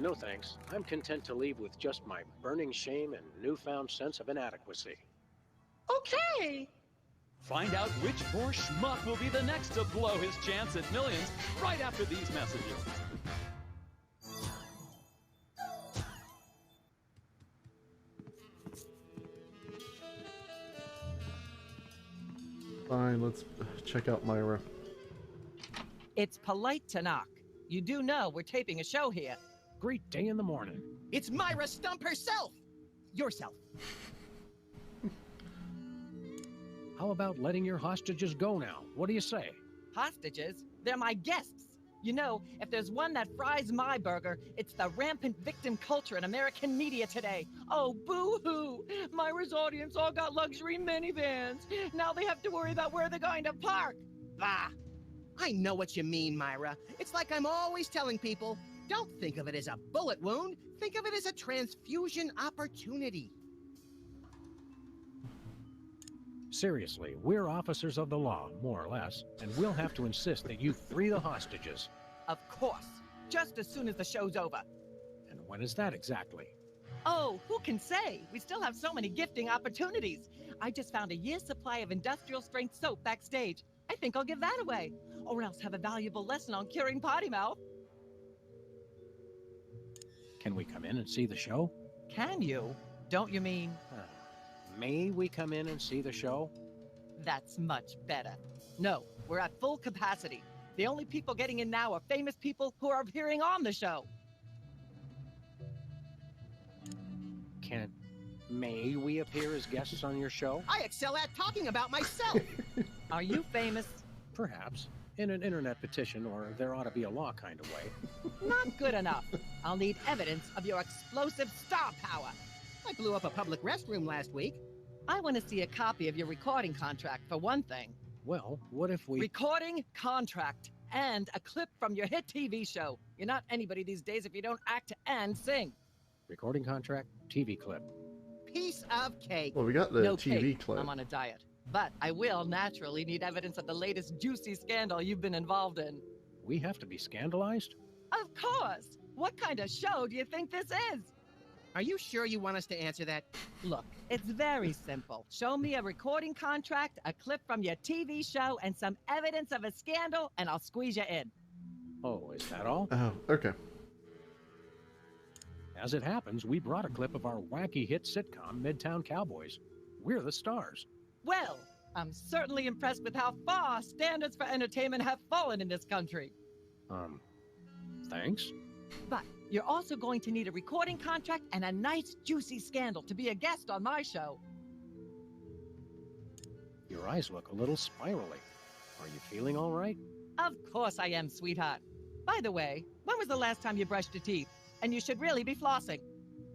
No thanks. I'm content to leave with just my burning shame and newfound sense of inadequacy. Okay. Find out which poor schmuck will be the next to blow his chance at millions right after these messages. Fine, let's check out Myra. It's polite to knock. You do know we're taping a show here. Great day in the morning. It's Myra Stump herself! Yourself. How about letting your hostages go now? What do you say? Hostages? They're my guests. You know, if there's one that fries my burger, it's the rampant victim culture in American media today. Oh, boo-hoo! Myra's audience all got luxury minivans. Now they have to worry about where they're going to park. Bah! I know what you mean, Myra. It's like I'm always telling people, don't think of it as a bullet wound. Think of it as a transfusion opportunity. Seriously, we're officers of the law, more or less, and we'll have to insist that you free the hostages. Of course. Just as soon as the show's over. And when is that exactly? Oh, who can say? We still have so many gifting opportunities. I just found a year's supply of industrial-strength soap backstage. I think I'll give that away. Or else have a valuable lesson on curing potty mouth. Can we come in and see the show? Can you? Don't you mean... May we come in and see the show? That's much better. No, we're at full capacity. The only people getting in now are famous people who are appearing on the show. May we appear as guests on your show? I excel at talking about myself. Are you famous? Perhaps. In an internet petition, or there ought to be a law kind of way. Not good enough. I'll need evidence of your explosive star power. I blew up a public restroom last week. I want to see a copy of your recording contract, for one thing. Well, what if we... Recording contract and a clip from your hit TV show. You're not anybody these days if you don't act and sing. Recording contract, TV clip. Piece of cake. Well, we got the No TV cake. clip. I'm on a diet. But I will naturally need evidence of the latest juicy scandal you've been involved in. We have to be scandalized? Of course! What kind of show do you think this is? Are you sure you want us to answer that? Look, it's very simple. Show me a recording contract, a clip from your TV show, and some evidence of a scandal, and I'll squeeze you in. Oh, is that all? Oh, okay. As it happens, we brought a clip of our wacky hit sitcom, Midtown Cowboys. We're the stars. Well, I'm certainly impressed with how far standards for entertainment have fallen in this country. Thanks. But you're also going to need a recording contract and a nice juicy scandal to be a guest on my show. Your eyes look a little spirally. Are you feeling all right? Of course I am, sweetheart. By the way, when was the last time you brushed your teeth? And you should really be flossing.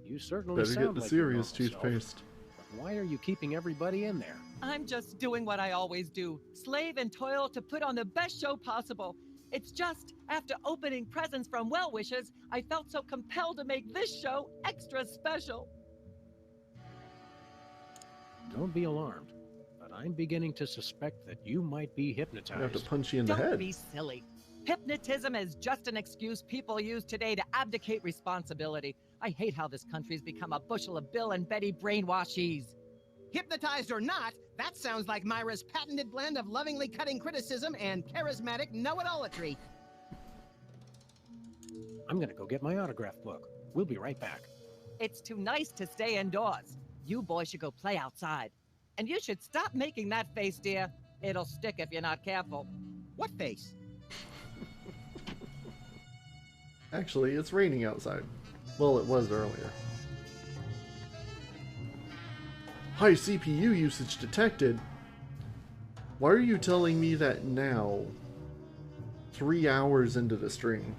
You certainly Better sound get the like your serious normal self. toothpaste. But why are you keeping everybody in there? I'm just doing what I always do. Slave and toil to put on the best show possible. It's just, after opening presents from well-wishers, I felt so compelled to make this show extra special. Don't be alarmed, but I'm beginning to suspect that you might be I have to hypnotized. punch you in the Don't head. be silly. Hypnotism is just an excuse people use today to abdicate responsibility. I hate how this country's become a bushel of Bill and Betty brainwashies. Hypnotized or not, that sounds like Myra's patented blend of lovingly cutting criticism and charismatic know-it-allatry. I'm gonna go get my autograph book. We'll be right back. It's too nice to stay indoors. You boys should go play outside. And you should stop making that face, dear. It'll stick if you're not careful. What face? Actually, it's raining outside. Well, it was earlier. High CPU usage detected. Why are you telling me that now? 3 hours into the stream.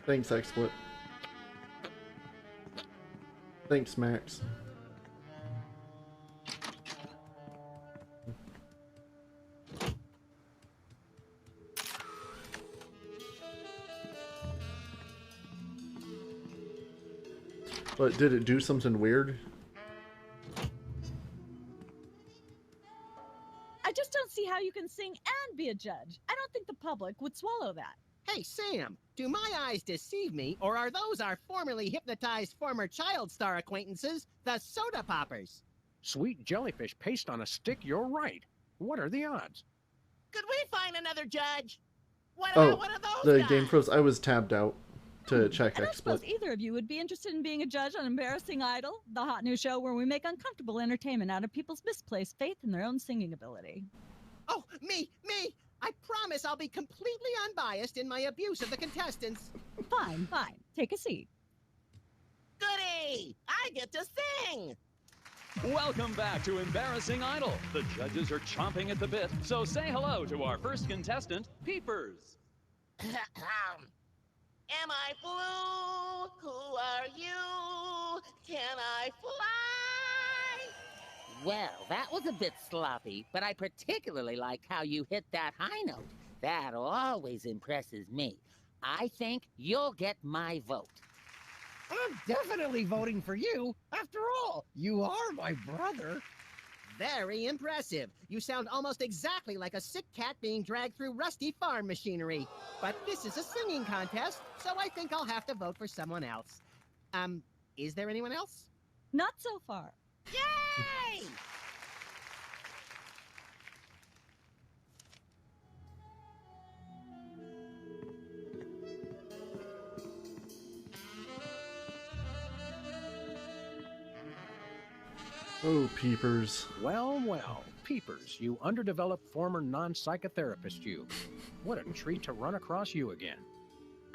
Thanks, XSplit. Thanks, Max. But did it do something weird? I just don't see how you can sing and be a judge. I don't think the public would swallow that. Hey, Sam, do my eyes deceive me, or are those our formerly hypnotized former child star acquaintances, the Soda Poppers? Sweet jellyfish paste on a stick, you're right. What are the odds? Could we find another judge? What Oh, about one of those the guys? game froze. I was tabbed out to check I don't suppose XSplit. either of you would be interested in being a judge on Embarrassing Idol, the hot new show where we make uncomfortable entertainment out of people's misplaced faith in their own singing ability. Oh, me! I promise I'll be completely unbiased in my abuse of the contestants. Fine. Take a seat. Goody! I get to sing! Welcome back to Embarrassing Idol. The judges are chomping at the bit, so say hello to our first contestant, Peepers. Am I blue? Who are you? Can I fly? Well, that was a bit sloppy, but I particularly like how you hit that high note. That always impresses me. I think you'll get my vote. I'm definitely voting for you. After all, you are my brother. Very impressive. You sound almost exactly like a sick cat being dragged through rusty farm machinery. But this is a singing contest, so I think I'll have to vote for someone else. Is there anyone else? Not so far. Yay! Oh, Peepers. Well, Peepers, you underdeveloped former non-psychotherapist you. What a treat to run across you again.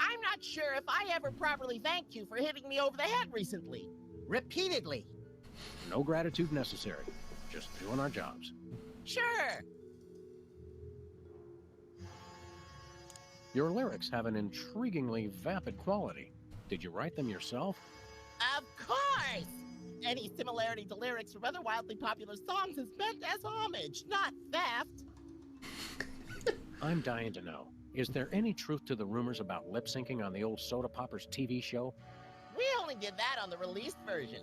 I'm not sure if I ever properly thanked you for hitting me over the head recently. Repeatedly. No gratitude necessary. Just doing our jobs. Sure. Your lyrics have an intriguingly vapid quality. Did you write them yourself? Of course! Any similarity to lyrics from other wildly popular songs is meant as homage, not theft. I'm dying to know. Is there any truth to the rumors about lip syncing on the old Soda Poppers TV show? We only did that on the released version.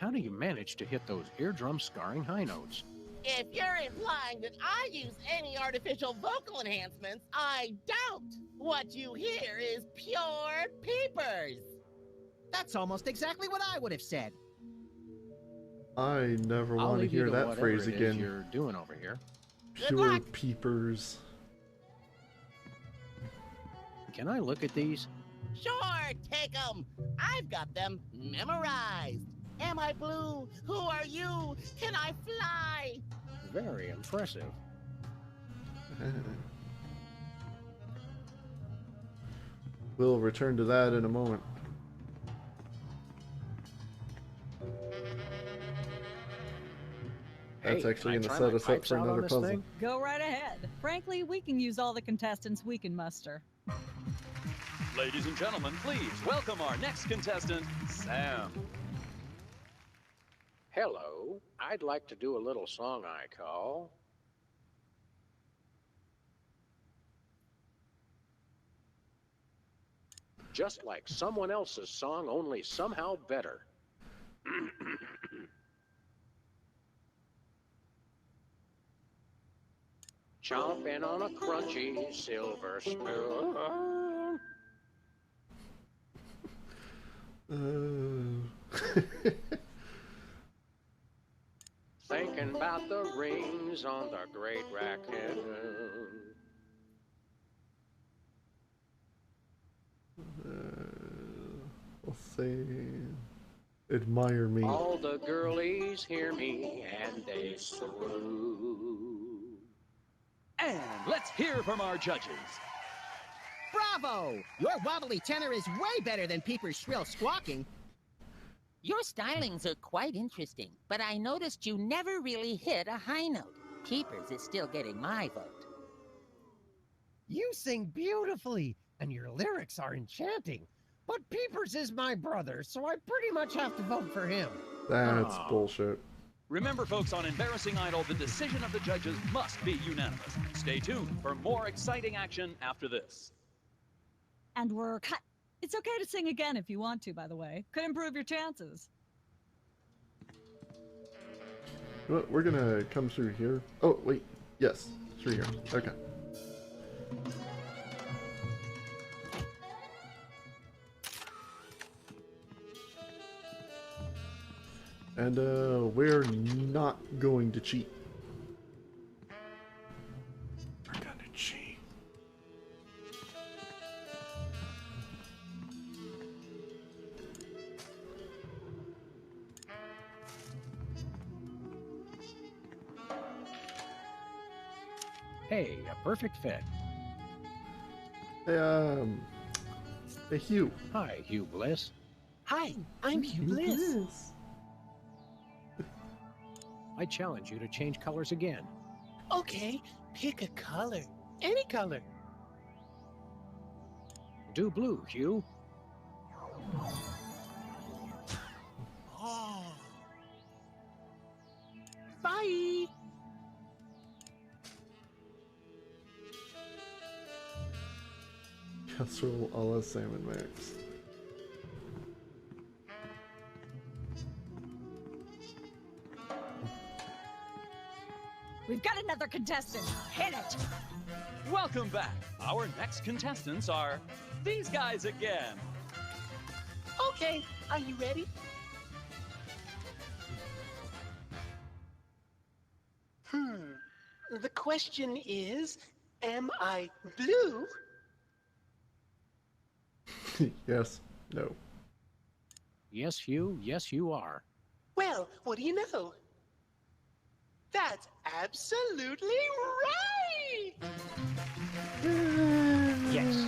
How do you manage to hit those eardrum scarring high notes? If you're implying that I use any artificial vocal enhancements, I doubt. What you hear is pure Peepers. That's almost exactly what I would have said. I never I'll want to leave you hear to that whatever phrase it is again. you're doing over here. Good Pure luck. Peepers. Can I look at these? Sure, take them. I've got them memorized. Am I blue? Who are you? Can I fly? Very impressive. We'll return to that in a moment. That's Hey, actually can going I to try set my us up pipes for out on another this puzzle. thing? Go right ahead. Frankly, we can use all the contestants we can muster. Ladies and gentlemen, please welcome our next contestant, Sam. Hello, I'd like to do a little song I call Just Like Someone Else's Song, Only Somehow Better. Chomping on a crunchy silver spoon. Thinking about the rings on the great raccoon. Let's see. Admire me. All the girlies hear me and they swoon. And let's hear from our judges. Bravo! Your wobbly tenor is way better than Peeper's shrill squawking. Your stylings are quite interesting, but I noticed you never really hit a high note. Peepers is still getting my vote. You sing beautifully, and your lyrics are enchanting. But Peepers is my brother, so I pretty much have to vote for him. That's Aw. bullshit. Remember, folks, on Embarrassing Idol, the decision of the judges must be unanimous. Stay tuned for more exciting action after this. And we're cut. It's okay to sing again if you want to, by the way. Could improve your chances. Well, we're gonna come through here. Oh, wait. Yes, through here. Okay. And, we're not going to cheat. We're gonna cheat. Hey, a perfect fit. Hey, hey, Hugh. Hi, Hugh Bliss. Hi, I'm Hugh Bliss. I challenge you to change colors again. Okay, pick a color. Any color. Do blue, Hugh. Oh. Bye. Casserole a la Salmon Max. We've got another contestant. Hit it! Welcome back. Our next contestants are these guys again. Okay, are you ready? The question is, am I blue? Yes. No. Yes, Hugh. Yes, you are. Well, what do you know? That's absolutely right! Yes.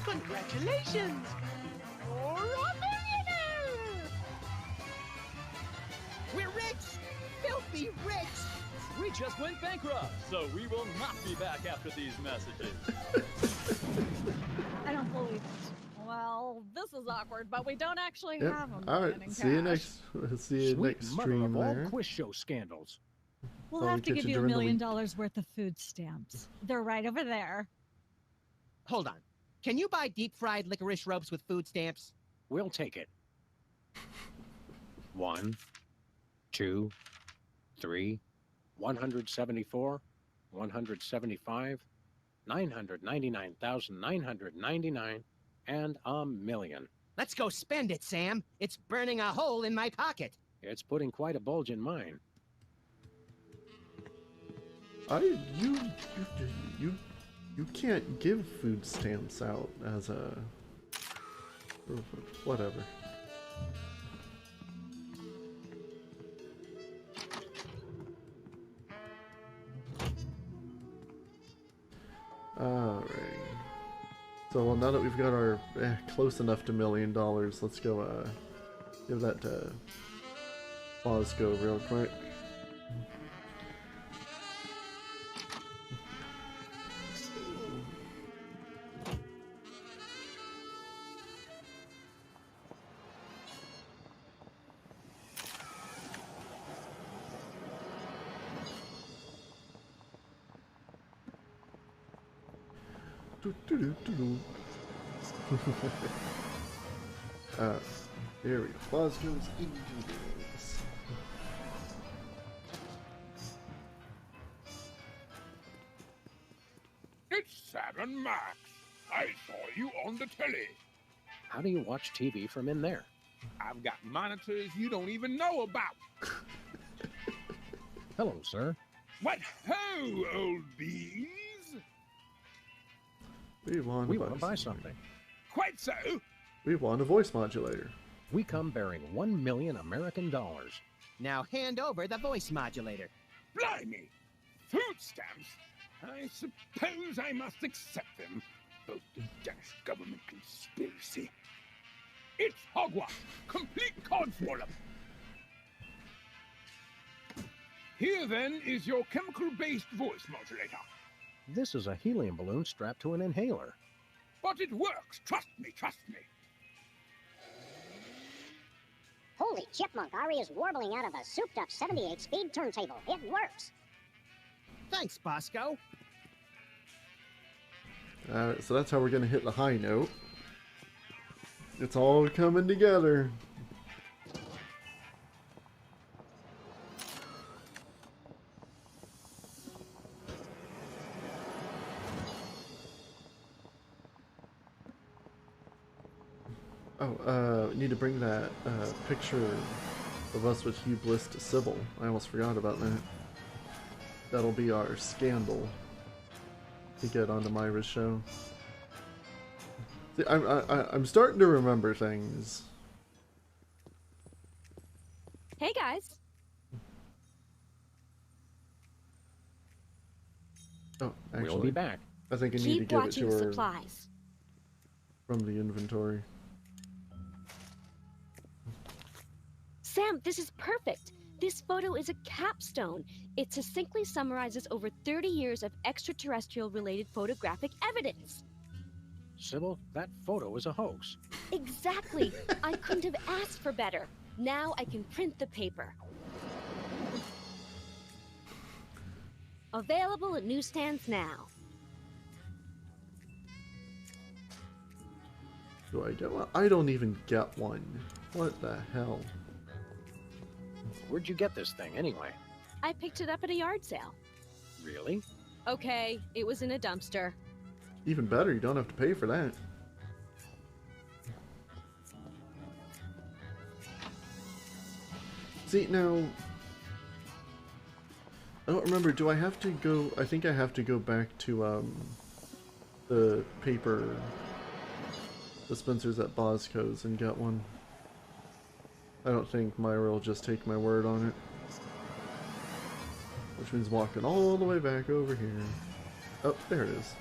Congratulations! You're a millionaire! We're rich! Filthy rich! We just went bankrupt, so we will not be back after these messages. I don't believe it. Well, this is awkward, but we don't actually Yep. have a All million right. in See you cash. next. See you Sweet next mother stream of all there. quiz show scandals. We'll Well, have to we give catch you you $1 during the million week. worth of food stamps. They're right over there. Hold on. Can you buy deep-fried licorice ropes with food stamps? We'll take it. 1, 2, 3, 174, 175, 999,999, and a million. Let's go spend it, Sam. It's burning a hole in my pocket. It's putting quite a bulge in mine. You can't give food stamps out as a whatever. Alrighty. So well, now that we've got our close enough to $1 million, let's go give that to Bosco real quick. There we go. Bosco's Angels. It's Sam and Max. I saw you on the telly. How do you watch TV from in there? I've got monitors you don't even know about. Hello, sir. What ho, old bees? We want We want to buy something. Quite so. We want a voice modulator. We come bearing 1 million American dollars. Now hand over the voice modulator. Blimey! Food stamps? I suppose I must accept them. Both the Danish government conspiracy. It's hogwash! Complete codswallop! Here then is your chemical-based voice modulator. This is a helium balloon strapped to an inhaler. But it works, trust me, trust me. Holy chipmunk, Ari is warbling out of a souped-up 78-speed turntable. It works. Thanks, Bosco. So that's how we're gonna hit the high note. It's all coming together. Oh, need to bring that picture of us with Hugh Bliss to Sybil. I almost forgot about that. That'll be our scandal to get onto Myra's show. See, I'm starting to remember things. Hey guys. Oh, actually, We'll be back. I think I need to Keep give it watching to the her supplies. from the inventory. Sam, this is perfect. This photo is a capstone. It succinctly summarizes over 30 years of extraterrestrial-related photographic evidence. Sybil, that photo is a hoax. Exactly. I couldn't have asked for better. Now I can print the paper. Available at newsstands now. Do I get one? I don't even get one. What the hell? Where'd you get this thing, anyway? I picked it up at a yard sale. Really? Okay, it was in a dumpster. Even better, you don't have to pay for that. See, now... I don't remember, do I have to go... I think I have to go back to, the paper dispensers at Bosco's and get one. I don't think Myra will just take my word on it. Which means walking all the way back over here. Oh, there it is.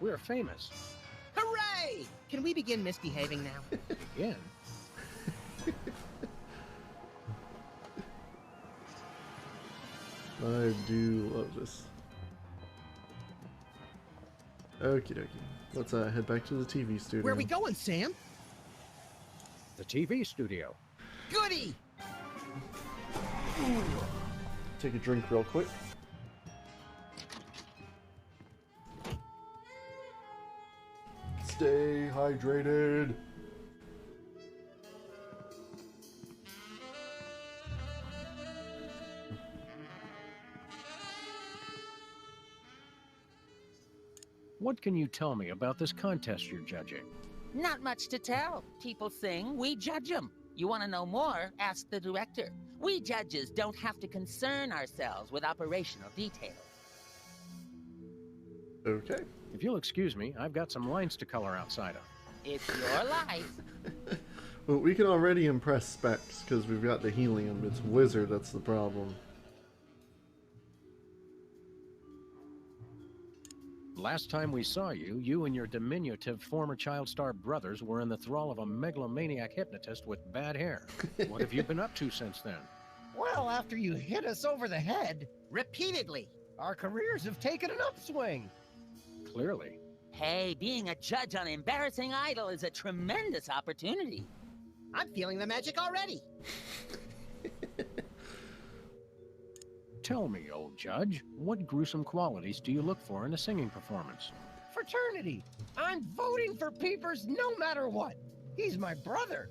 We're famous. Hooray! Can we begin misbehaving now? Again? I do love this. Okie dokie. Let's head back to the TV studio. Where are we going, Sam? The TV studio. Goody! Take a drink real quick. Stay hydrated. What can you tell me about this contest you're judging? Not much to tell. People sing, we judge them. You want to know more? Ask the director. We judges don't have to concern ourselves with operational details. Okay. If you'll excuse me, I've got some lines to color outside of. It's your life. Well, we can already impress Specs because we've got the helium. It's Wizard that's the problem. Last time we saw you, you and your diminutive former child star brothers were in the thrall of a megalomaniac hypnotist with bad hair. What have you been up to since then? Well, after you hit us over the head, Repeatedly. our careers have taken an upswing. Clearly. Hey, being a judge on Embarrassing Idol is a tremendous opportunity. I'm feeling the magic already. Tell me, old judge, what gruesome qualities do you look for in a singing performance? Fraternity. I'm voting for Peepers no matter what. He's my brother.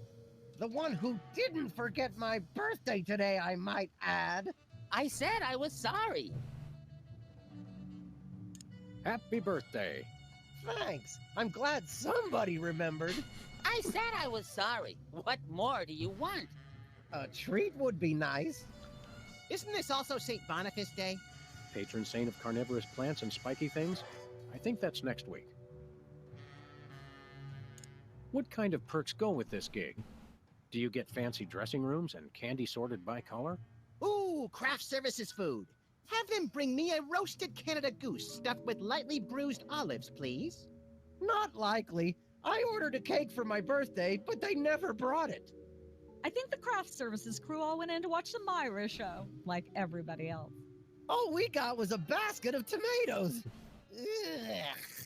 The one who didn't forget my birthday today, I might add. I said I was sorry. Happy birthday. Thanks. I'm glad somebody remembered. I said I was sorry. What more do you want? A treat would be nice. Isn't this also St. Boniface Day? Patron saint of carnivorous plants and spiky things? I think that's next week. What kind of perks go with this gig? Do you get fancy dressing rooms and candy sorted by color? Ooh, craft services food. Have them bring me a roasted Canada goose stuffed with lightly bruised olives, please. Not likely. I ordered a cake for my birthday, but they never brought it. I think the craft services crew all went in to watch the Myra show, like everybody else. All we got was a basket of tomatoes. Ugh.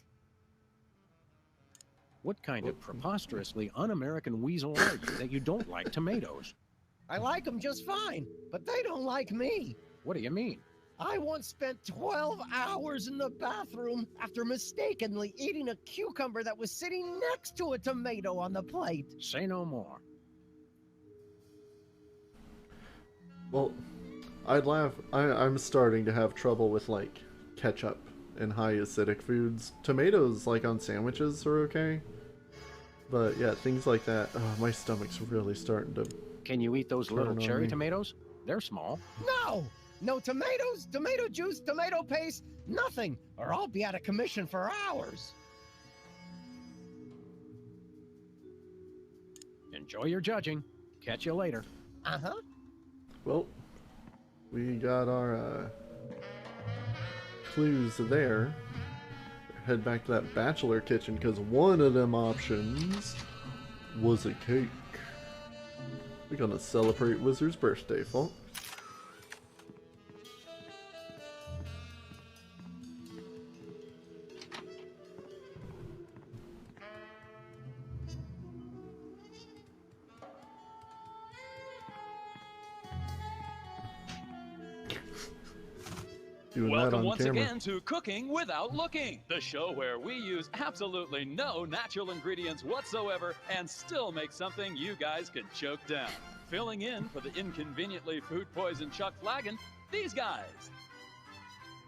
What kind of preposterously un-American weasel are you that you don't like tomatoes? I like them just fine, but they don't like me. What do you mean? I once spent 12 hours in the bathroom after mistakenly eating a cucumber that was sitting next to a tomato on the plate. Say no more. Well, I'd laugh. I'm starting to have trouble with, like, ketchup and high acidic foods. Tomatoes, like, on sandwiches are okay. But, yeah, things like that. Oh, my stomach's really starting to... Can you eat those little Turn on cherry me. tomatoes? They're small. No! No tomatoes, tomato juice, tomato paste, nothing, or I'll be out of commission for hours. Enjoy your judging. Catch you later. Uh-huh. Well, we got our clues there. Head back to that bachelor kitchen, because one of them options was a cake. We're gonna celebrate Wizard's birthday, folks. Doing that Welcome on once camera. again to Cooking Without Looking, the show where we use absolutely no natural ingredients whatsoever and still make something you guys can choke down. Filling in for the inconveniently food-poisoned Chuck Flagon, these guys.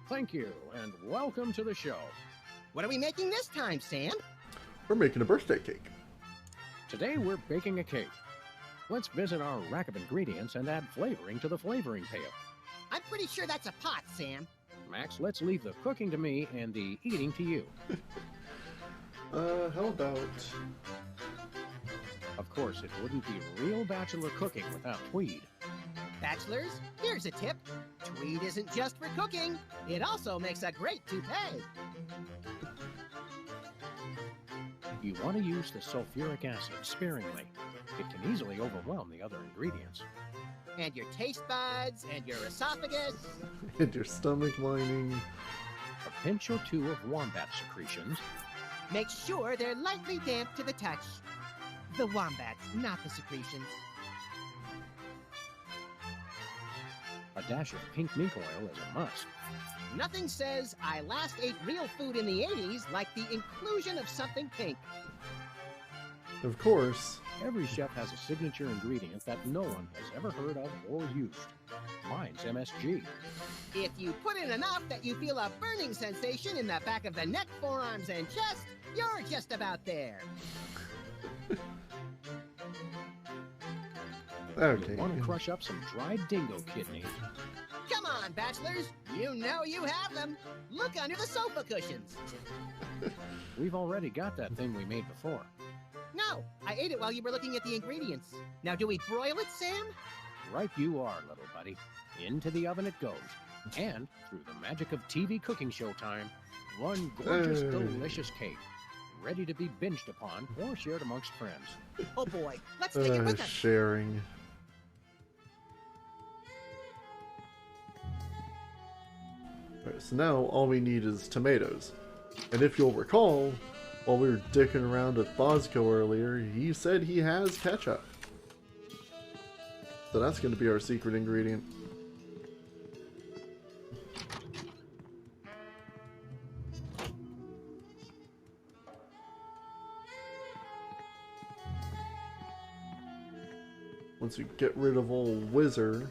Thank you, and welcome to the show. What are we making this time, Sam? We're making a birthday cake. Today we're baking a cake. Let's visit our rack of ingredients and add flavoring to the flavoring pail. I'm pretty sure that's a pot, Sam. Max, let's leave the cooking to me and the eating to you. How about... Of course, it wouldn't be real bachelor cooking without tweed. Bachelors, here's a tip. Tweed isn't just for cooking. It also makes a great toupee. You want to use the sulfuric acid sparingly. It can easily overwhelm the other ingredients. And your taste buds, and your esophagus. And your stomach lining. A pinch or two of wombat secretions. Make sure they're lightly damp to the touch. The wombats, not the secretions. A dash of pink mink oil is a must. Nothing says I last ate real food in the 80s like the inclusion of something pink. Of course. Every chef has a signature ingredient that no one has ever heard of or used. Mine's MSG. If you put in enough that you feel a burning sensation in the back of the neck, forearms, and chest, you're just about there. Okay. You want to crush up some dried dingo kidney. Come on, bachelors. You know you have them. Look under the sofa cushions. We've already got that thing we made before. No, I ate it while you were looking at the ingredients. Now, do we broil it, Sam? Right you are, little buddy. Into the oven it goes. And, through the magic of TV cooking show time, one gorgeous, delicious cake. Ready to be binged upon or shared amongst friends. Oh boy, let's take it with us. Sharing. Alright, so now all we need is tomatoes. And if you'll recall, while we were dicking around with Bosco earlier, he said he has ketchup. So that's going to be our secret ingredient. Once we get rid of old Wizard,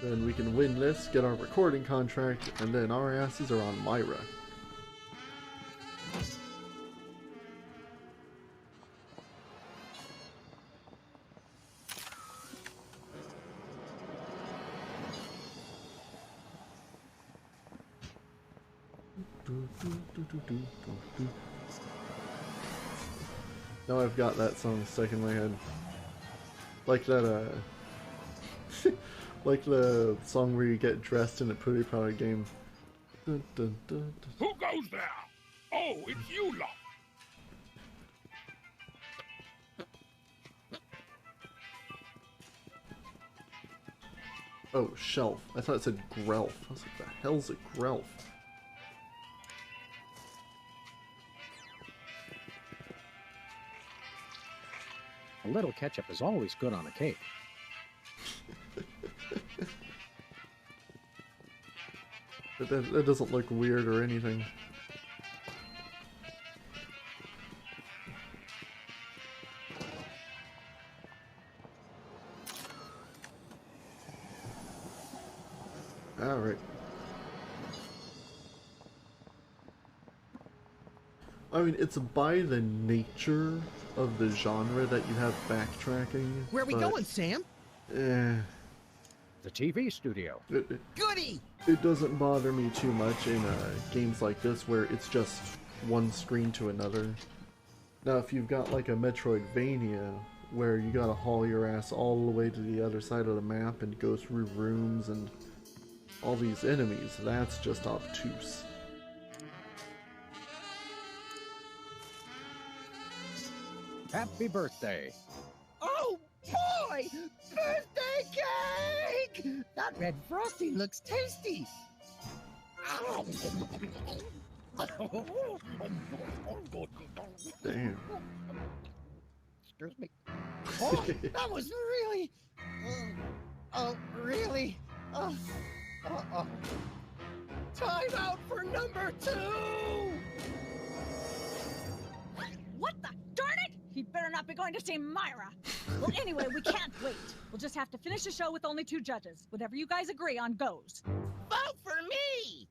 then we can win this, get our recording contract, and then our asses are on Myra. Now I've got that song stuck in my head. Like that, like the song where you get dressed in a Pootie Power game. Dun, dun, dun, dun. Who goes there? Oh, it's you lot. Oh, shelf. I thought it said Grelf. I was like, the hell's a Grelf? A little ketchup is always good on a cake. That doesn't look weird or anything. Alright. I mean, it's by the nature of the genre that you have backtracking. Where are we going, Sam? Eh. The TV studio. Goody! It doesn't bother me too much in games like this where it's just one screen to another. Now, if you've got like a Metroidvania where you gotta haul your ass all the way to the other side of the map and go through rooms and all these enemies, that's just obtuse. Happy birthday. Oh boy! Birthday cake! That red frosty looks tasty. Damn. Excuse me. Oh, that was really. Really. Time out for number 2. What the? Darn it! He better not be going to see Myra. Well, anyway, we can't wait. We'll just have to finish the show with only 2 judges. Whatever you guys agree on goes. Vote for me!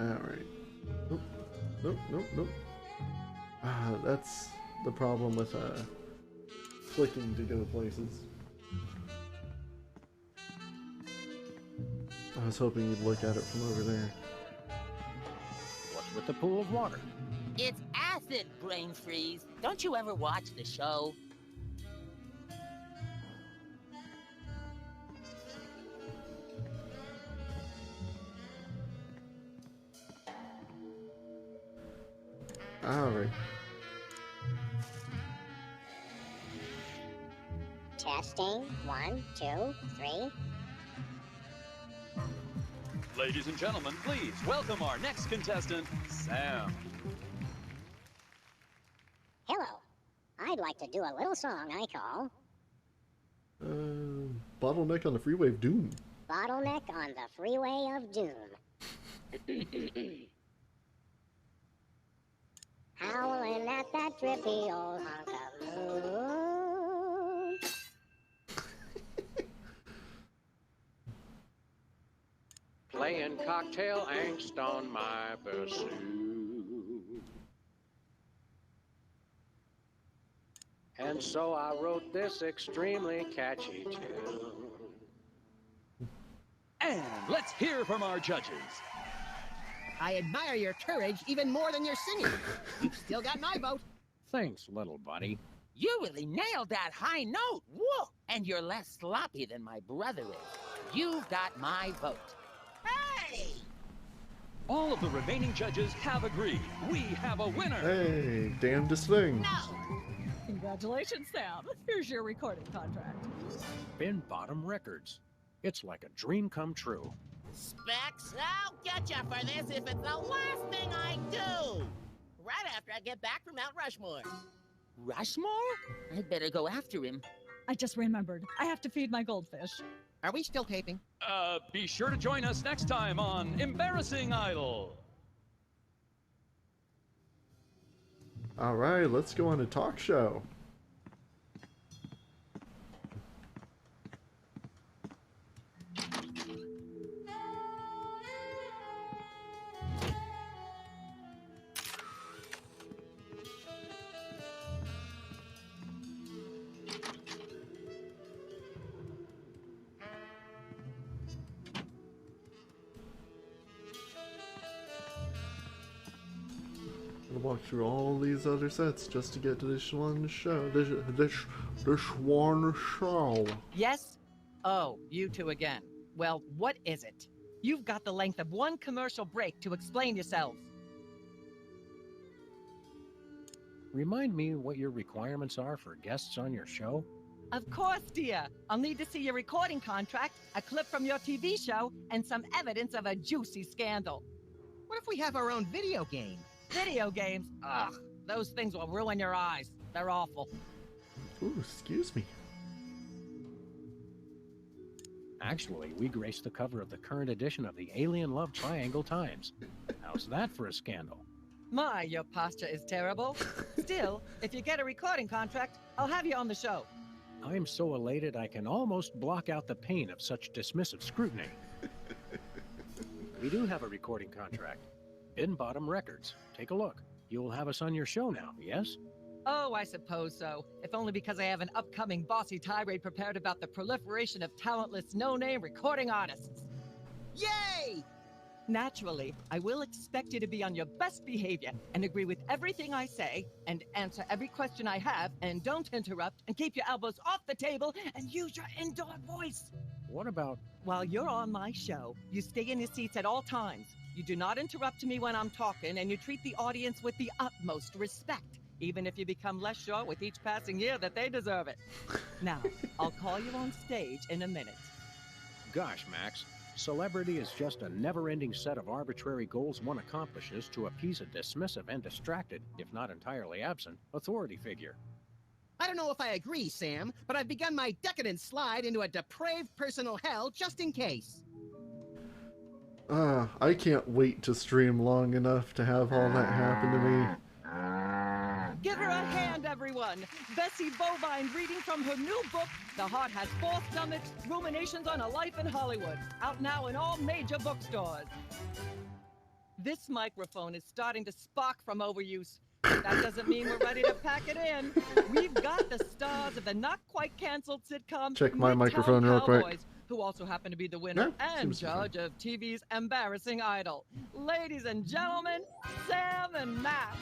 Alright. Nope. That's the problem with clicking to go places. I was hoping you'd look at it from over there. What's with the pool of water? It's acid, brain freeze. Don't you ever watch the show? Alright. Testing. 1, 2, 3. Ladies and gentlemen, please welcome our next contestant, Sam. Hello. I'd like to do a little song I call Bottleneck on the Freeway of Doom. Bottleneck on the Freeway of Doom. Howling at that drippy old hunk of moon. Playing cocktail angst on my bassoon. And so I wrote this extremely catchy tune. And let's hear from our judges. I admire your courage even more than your singing. You've still got my vote. Thanks, little buddy. You really nailed that high note. Whoa! And you're less sloppy than my brother is. You've got my vote. Hey! All of the remaining judges have agreed. We have a winner. Hey, damnedest thing. No! Congratulations, Sam. Here's your recording contract. Bin Bottom Records. It's like a dream come true. Specs, I'll get you for this if it's the last thing I do. Right after I get back from Mount Rushmore. Rushmore? I'd better go after him. I just remembered. I have to feed my goldfish. Are we still taping? Be sure to join us next time on Embarrassing Idol. Alright, let's go on a talk show. Walk through all these other sets just to get to this one show. This one show. Yes? Oh, you two again. Well, what is it? You've got the length of one commercial break to explain yourselves. Remind me what your requirements are for guests on your show? Of course, dear. I'll need to see your recording contract, a clip from your TV show, and some evidence of a juicy scandal. What if we have our own video game? Video games? Ugh, those things will ruin your eyes. They're awful. Ooh, excuse me. Actually, we graced the cover of the current edition of the Alien Love Triangle Times. How's that for a scandal? My, your posture is terrible. Still, if you get a recording contract, I'll have you on the show. I'm so elated I can almost block out the pain of such dismissive scrutiny. We do have a recording contract. Bin Bottom Records. Take a look. You'll have us on your show now, yes? Oh, I suppose so. If only because I have an upcoming bossy tirade prepared about the proliferation of talentless, no-name recording artists. Yay! Naturally, I will expect you to be on your best behavior and agree with everything I say and answer every question I have and don't interrupt and keep your elbows off the table and use your indoor voice. What about... While you're on my show, you stay in your seats at all times. You do not interrupt me when I'm talking and you treat the audience with the utmost respect, even if you become less sure with each passing year that they deserve it. Now, I'll call you on stage in a minute. Gosh, Max. Celebrity is just a never-ending set of arbitrary goals one accomplishes to appease a dismissive and distracted, if not entirely absent, authority figure. I don't know if I agree, Sam, but I've begun my decadent slide into a depraved personal hell just in case. I can't wait to stream long enough to have all that happen to me. Give her a hand, everyone. Bessie Bovine reading from her new book, The Heart Has Four Stomachs, Ruminations on a Life in Hollywood. Out now in all major bookstores. This microphone is starting to spark from overuse. That doesn't mean we're ready to pack it in. We've got the stars of the not-quite-canceled sitcom Check my Midtown microphone real quick. Cowboys, who also happen to be the winner Yeah, and seems fine. judge of TV's embarrassing idol. Ladies and gentlemen, Sam and Matt.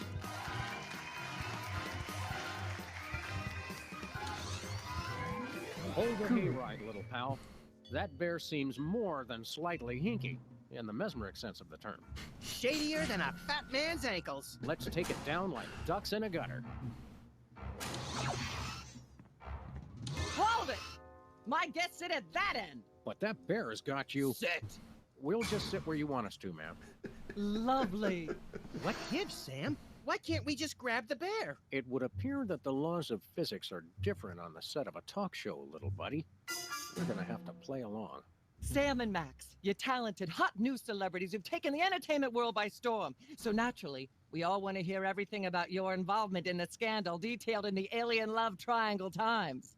Hold the hayride, little pal. That bear seems more than slightly hinky, in the mesmeric sense of the term. Shadier than a fat man's ankles. Let's take it down like ducks in a gutter. Hold it! My guests sit at that end. But that bear has got you... Sit. We'll just sit where you want us to, ma'am. Lovely. What gives, Sam? Why can't we just grab the bear? It would appear that the laws of physics are different on the set of a talk show, little buddy. You're gonna have to play along. Sam and Max, you're talented, hot news celebrities who've taken the entertainment world by storm. So naturally, we all want to hear everything about your involvement in the scandal detailed in the Alien Love Triangle Times.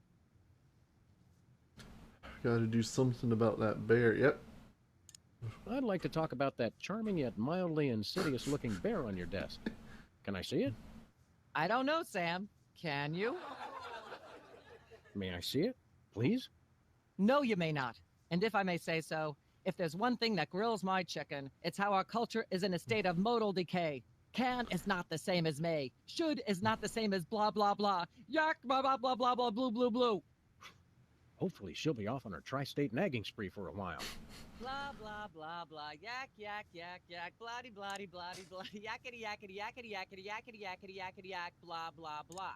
Gotta do something about that bear. Yep. I'd like to talk about that charming yet mildly insidious-looking bear on your desk. Can I see it? I don't know, Sam. Can you? May I see it, please? No, you may not. And if I may say so, if there's one thing that grills my chicken, it's how our culture is in a state of modal decay. Can is not the same as may. Should is not the same as blah, blah, blah. Yak, blah, blah, blah, blah, blah, blue, blue, blue. Hopefully she'll be off on her tri-state nagging spree for a while. Blah, blah, blah, blah. Yak, yak, yak, yak. Bloody, bloody, bloody, bloody. Yakety, yakety, yakety, yakety, yakety, yakety, yakety, yak. Blah, blah, blah.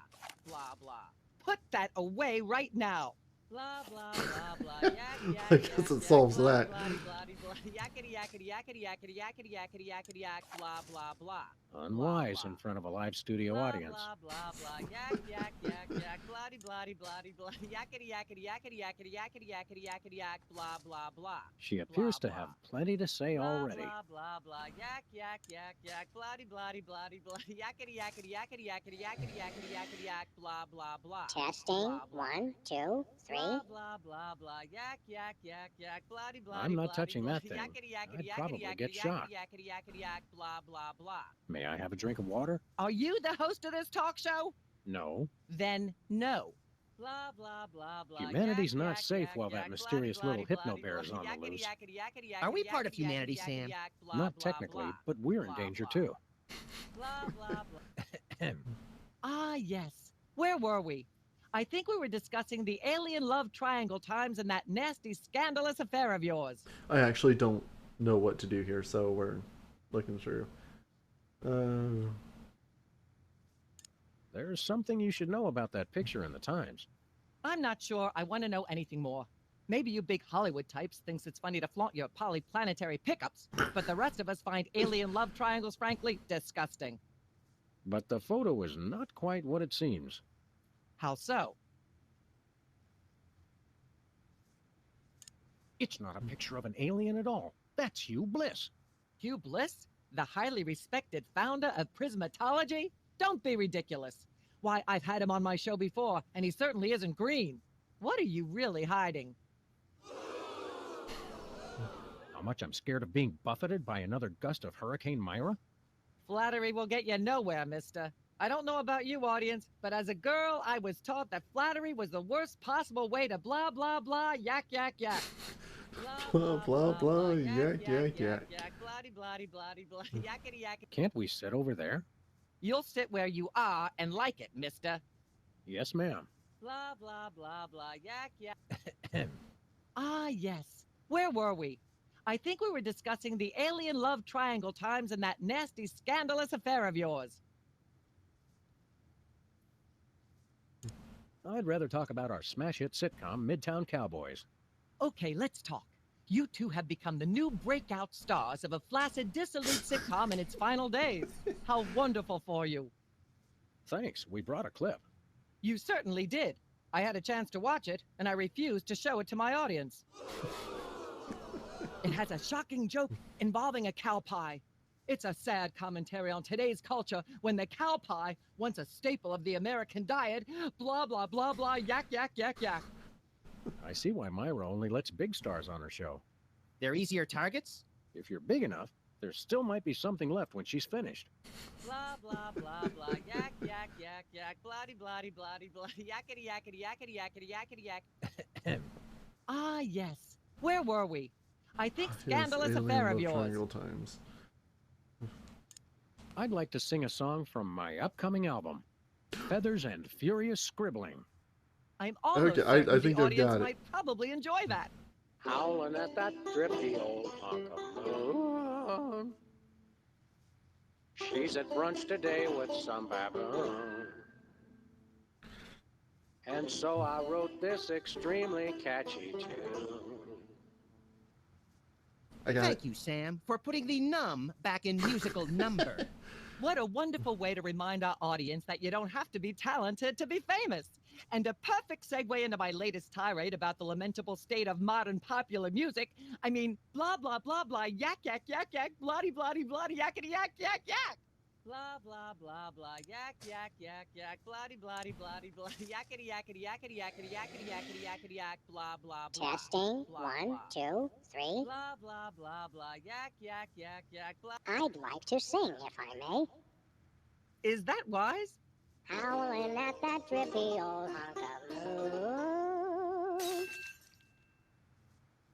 Blah, blah. Put that away right now. Blah, blah, blah, blah. Yak, yak, I guess it solves that. Bloody, bloody, bloody. Yakety, yakety, yakety, yakety, yakety, yakety, yakety, yak. Blah, blah, blah. Unwise in front of a live studio audience. Blah, blah, blah. Yak, yak, yak, yak. Bloody, bloody, bloody, bloody. Yakety, yakety, yakety, yakety, yakety, yakety, yakety, yak. Blah, blah, blah. She appears to have plenty to say already. Blah, blah, blah. Yak, yak, yak, yak. Bloody, bloody, bloody, bloody. Yakety, yakety, yakety, yakety, yakety, yakety, yakety, yak. Blah, blah, blah. Testing. 1, 2, 3. Blah, blah, blah, blah. Yak, yak, yak, yak. Bloody, bloody, I'm not bloody, touching that bloody. thing. Yakety, yakety, I'd yakety, probably yakety, get yakety, shocked. yakety, yakety, yak. Blah, blah, blah. May I have a drink of water? Are you the host of this talk show? No. Then no. Blah, blah, blah, blah. Humanity's Yak, not yak, safe yak, while yak, that mysterious bloody, little bloody, hypno bear is bloody, on the yakety, loose. yakety, yakety, yakety, Are we part of yakety, humanity, yakety, Sam? yak, blah, Not blah, technically, blah. but we're in Blah, danger blah. too. Blah, blah, blah. Ah, yes. Where were we? I think we were discussing the Alien Love Triangle Times and that nasty, scandalous affair of yours. I actually don't know what to do here, so we're looking through. There's something you should know about that picture in the Times. I'm not sure I want to know anything more. Maybe you big Hollywood types thinks it's funny to flaunt your polyplanetary pickups, but the rest of us find alien love triangles, frankly, disgusting. But the photo is not quite what it seems. How so? It's not a picture of an alien at all. That's Hugh Bliss. Hugh Bliss, the highly respected founder of Prismatology? Don't be ridiculous. Why, I've had him on my show before, and he certainly isn't green. What are you really hiding? How much I'm scared of being buffeted by another gust of Hurricane Myra? Flattery will get you nowhere, mister. I don't know about you, audience, but as a girl, I was taught that flattery was the worst possible way to blah, blah, blah, yak, yak, yak. Blah, blah, blah, yak, yak, yak. Bloody, bloody, bloody, bloody, yakety, yakety. Can't we sit over there? You'll sit where you are and like it, mister. Yes, ma'am. Blah, blah, blah, blah, yak, yak. Ah, yes. Where were we? I think we were discussing the alien love triangle times and that nasty, scandalous affair of yours. I'd rather talk about our smash hit sitcom, Midtown Cowboys. Okay, let's talk. You two have become the new breakout stars of a flaccid, dissolute sitcom in its final days. How wonderful for you. Thanks, we brought a clip. You certainly did. I had a chance to watch it, and I refused to show it to my audience. It has a shocking joke involving a cow pie. It's a sad commentary on today's culture when the cow pie, once a staple of the American diet, blah, blah, blah, blah, yak, yak, yak, yak. I see why Myra only lets big stars on her show. They're easier targets? If you're big enough, there still might be something left when she's finished. Blah, blah, blah, blah, yak, yak, yak, yak, bloody, bloody, bloody, bloody, yakety, yakety, yakety, yakety, yakety, yak. Ah, yes. Where were we? I think scandalous affair of yours. Triangle times. I'd like to sing a song from my upcoming album, Feathers and Furious Scribbling. I'm almost Okay, I certain think the I've audience got it. might probably enjoy that. Howling at that drippy old hunk of moon. She's at brunch today with some baboon. And so I wrote this extremely catchy tune. I got Thank you, Sam, for putting the num back in musical number. What a wonderful way to remind our audience that you don't have to be talented to be famous. And a perfect segue into my latest tirade about the lamentable state of modern popular music. I mean, blah, blah, blah, blah, yak, yak, yak, yak, bloody, bloody, bloody, yakety, yak, yak, yak. Blah, blah, blah, blah, yak, yak, yak, yak, bloody, bloody, bloody, bloody, yakety, yakety, yakety, yakety, yakety, yakety, yakety, yak, blah, blah, blah. Testing. Blah, 1, blah. 2, 3. Blah, blah, blah, blah, yak, yak, yak, yak, blah. I'd like to sing, if I may. Is that wise? Howling at that drippy old hunk of moon.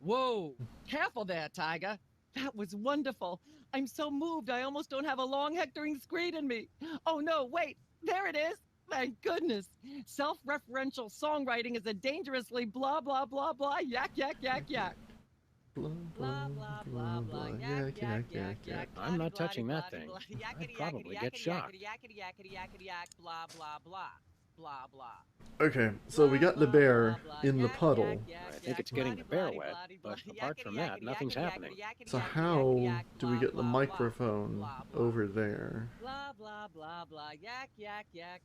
Whoa, careful there, Tiger. That was wonderful. I'm so moved I almost don't have a long hectoring screed in me. Oh no, wait, there it is. Thank goodness. Self-referential songwriting is a dangerously blah, blah, blah, blah, yak, yak, yak, yak. blah, Blah, blah, blah, blah, yak, yak, yak, yak. I'm not touching that bloody, thing. bloody, I'd yakety, probably yakety, get yakety, shocked. Yakety, yakety, yakety, yak, blah, blah, blah, blah, blah. Okay, so we got the bear in the puddle. I think it's getting the bear wet, but apart from that, nothing's happening. So how do we get the microphone over there? Blah, blah, blah, blah, yak, yak, yak.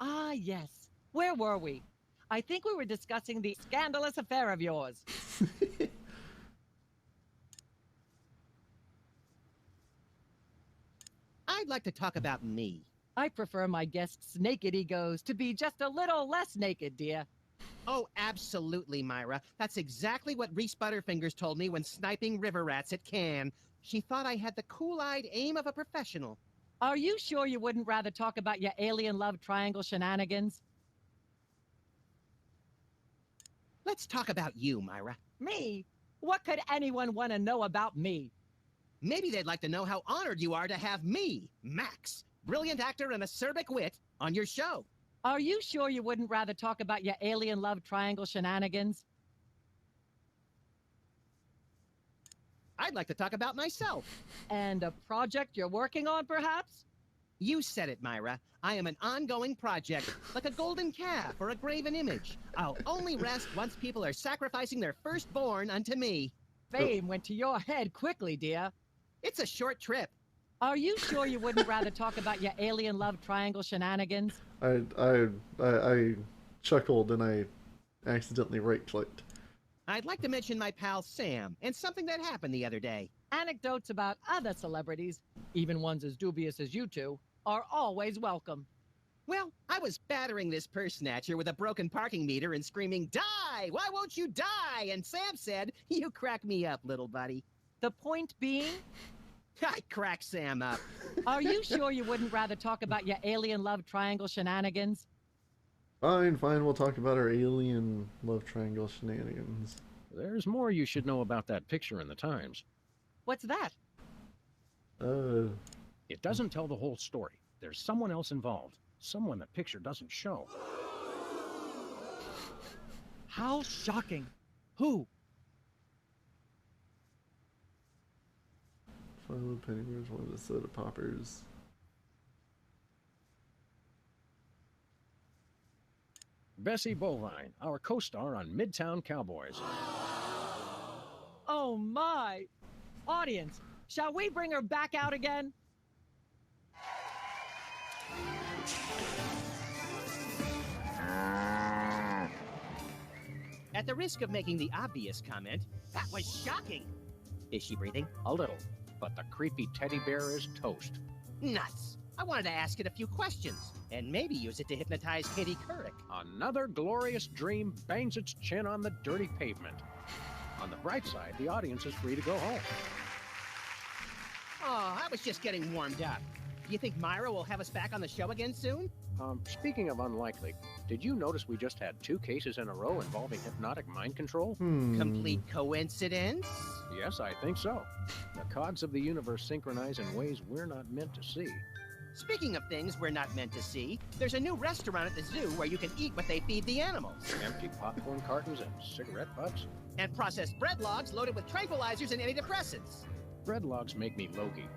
Ah, yes. Where were we? I think we were discussing the scandalous affair of yours. I'd like to talk about me. I prefer my guests' naked egos to be just a little less naked, dear. Oh, absolutely, Myra. That's exactly what Reese Butterfingers told me when sniping river rats at Cannes. She thought I had the cool-eyed aim of a professional. Are you sure you wouldn't rather talk about your alien love triangle shenanigans? Let's talk about you, Myra. Me? What could anyone want to know about me? Maybe they'd like to know how honored you are to have me, Max, brilliant actor and acerbic wit, on your show. Are you sure you wouldn't rather talk about your alien love triangle shenanigans? I'd like to talk about myself. And a project you're working on, perhaps? You said it, Myra. I am an ongoing project, like a golden calf or a graven image. I'll only rest once people are sacrificing their firstborn unto me. Fame went to your head quickly, dear. It's a short trip. Are you sure you wouldn't rather talk about your alien love triangle shenanigans? I chuckled and I accidentally right-clicked. I'd like to mention my pal Sam and something that happened the other day. Anecdotes about other celebrities, even ones as dubious as you two, are always welcome. Well, I was battering this purse snatcher with a broken parking meter and screaming, "Die! Why won't you die?" And Sam said, "You crack me up, little buddy." The point being, I cracked Sam up. are you sure you wouldn't rather talk about your alien love triangle shenanigans? Fine, we'll talk about our alien love triangle shenanigans. There's more you should know about that picture in the Times. What's that? It doesn't tell the whole story. There's someone else involved. Someone the picture doesn't show. How shocking. Who? Philo Pennyworth, one of the soda poppers. Bessie Bovine, our co-star on Midtown Cowboys. Oh my! Audience, shall we bring her back out again? At the risk of making the obvious comment, that was shocking. Is she breathing? A little, but the creepy teddy bear is toast. Nuts. I wanted to ask it a few questions, and maybe use it to hypnotize Katie Couric. Another glorious dream bangs its chin on the dirty pavement. On the bright side, the audience is free to go home. Oh, I was just getting warmed up. Do you think Myra will have us back on the show again soon? Speaking of unlikely, did you notice we just had 2 cases in a row involving hypnotic mind control? Complete coincidence? Yes, I think so. The cogs of the universe synchronize in ways we're not meant to see. Speaking of things we're not meant to see, there's a new restaurant at the zoo where you can eat what they feed the animals. Empty popcorn cartons and cigarette butts? And processed bread logs loaded with tranquilizers and antidepressants. Bread logs make me logy.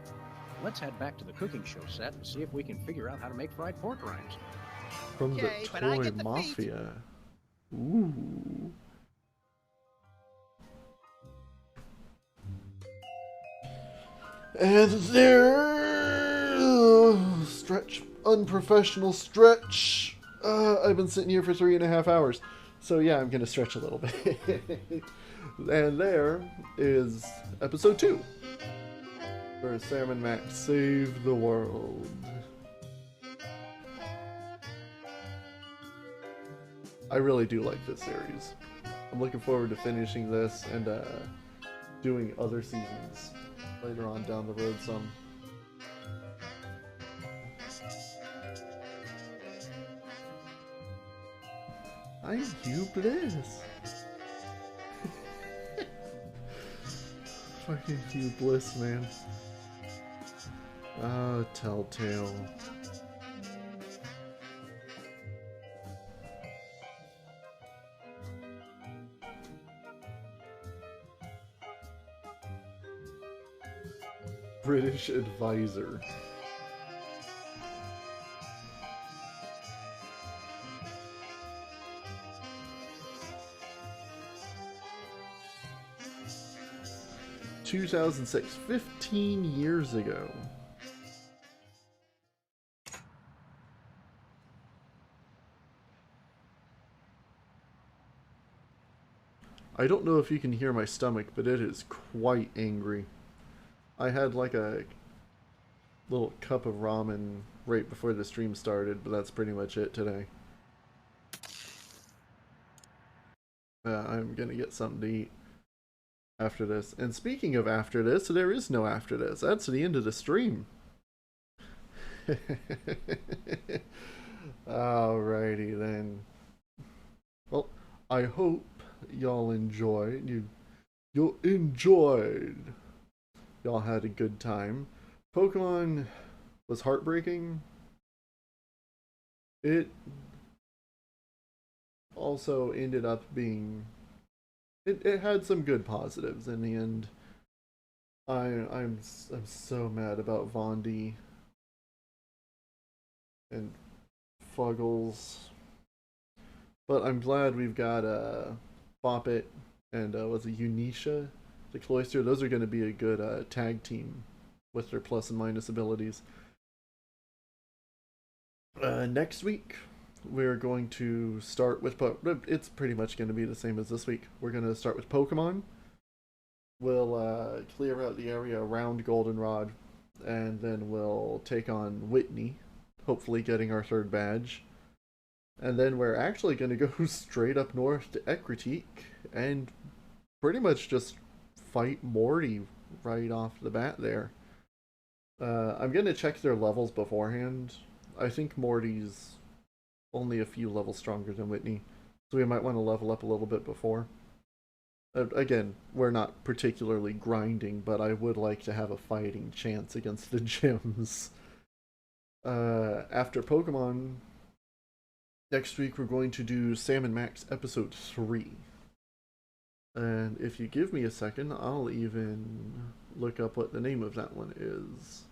Let's head back to the cooking show set and see if we can figure out how to make fried pork rinds. From Okay, the but I Toy get the Mafia. Ooh. And there, stretch, unprofessional stretch. I've been sitting here for 3.5 hours, so yeah, I'm gonna stretch a little bit. And there is episode 2, where Sam and Max save the world. I really do like this series. I'm looking forward to finishing this and doing other seasons later on down the road some. I'm Hugh Bliss. Fucking Hugh Bliss, man. Oh, Telltale. British advisor. ...2006, 15 years ago. I don't know if you can hear my stomach, but it is quite angry. I had like a little cup of ramen right before the stream started, but that's pretty much it today. I'm gonna get something to eat after this. And speaking of after this, there is no after this. That's the end of the stream. Alrighty then. Well, I hope y'all enjoyed. You enjoyed. Y'all had a good time. Pokemon was heartbreaking. It also ended up being... It had some good positives in the end. I'm so mad about Vondi and Fuggles. But I'm glad we've got Boppet and was it Unisha? The Cloyster. Those are going to be a good tag team with their plus and minus abilities. Next week, we're going to start with it's pretty much going to be the same as this week. We're going to start with Pokemon. We'll clear out the area around Goldenrod, and then we'll take on Whitney, hopefully getting our third badge. And then we're actually going to go straight up north to Ekritique and pretty much just fight Morty right off the bat there. I'm going to check their levels beforehand. I think Morty's only a few levels stronger than Whitney, so we might want to level up a little bit before. Again, we're not particularly grinding, but I would like to have a fighting chance against the gyms. After Pokemon, next week we're going to do Sam and Max episode 3. And if you give me a second, I'll even look up what the name of that one is.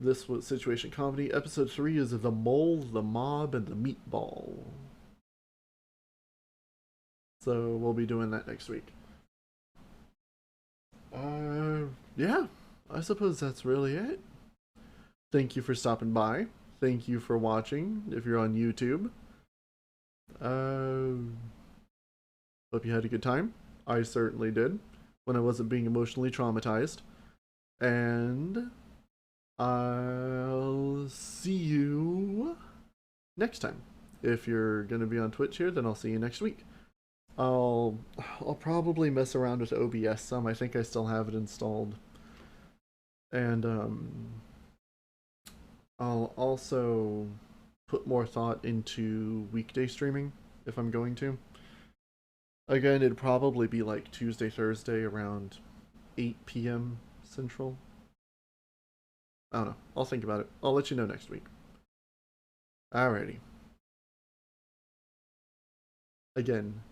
This was Situation Comedy. Episode 3 is The Mole, the Mob, and the Meatball. So we'll be doing that next week. Yeah, I suppose that's really it. Thank you for stopping by. Thank you for watching, if you're on YouTube. Hope you had a good time. I certainly did, when I wasn't being emotionally traumatized. And I'll see you next time. If you're going to be on Twitch here, then I'll see you next week. I'll probably mess around with OBS some. I think I still have it installed. And I'll also put more thought into weekday streaming if I'm going to. Again, it'd probably be like Tuesday, Thursday around 8 p.m. Central. I don't know. I'll think about it. I'll let you know next week. Alrighty. Again,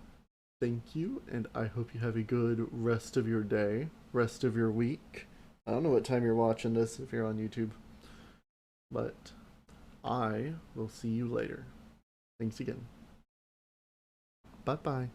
thank you, and I hope you have a good rest of your day, rest of your week. I don't know what time you're watching this if you're on YouTube, but I will see you later. Thanks again. Bye-bye.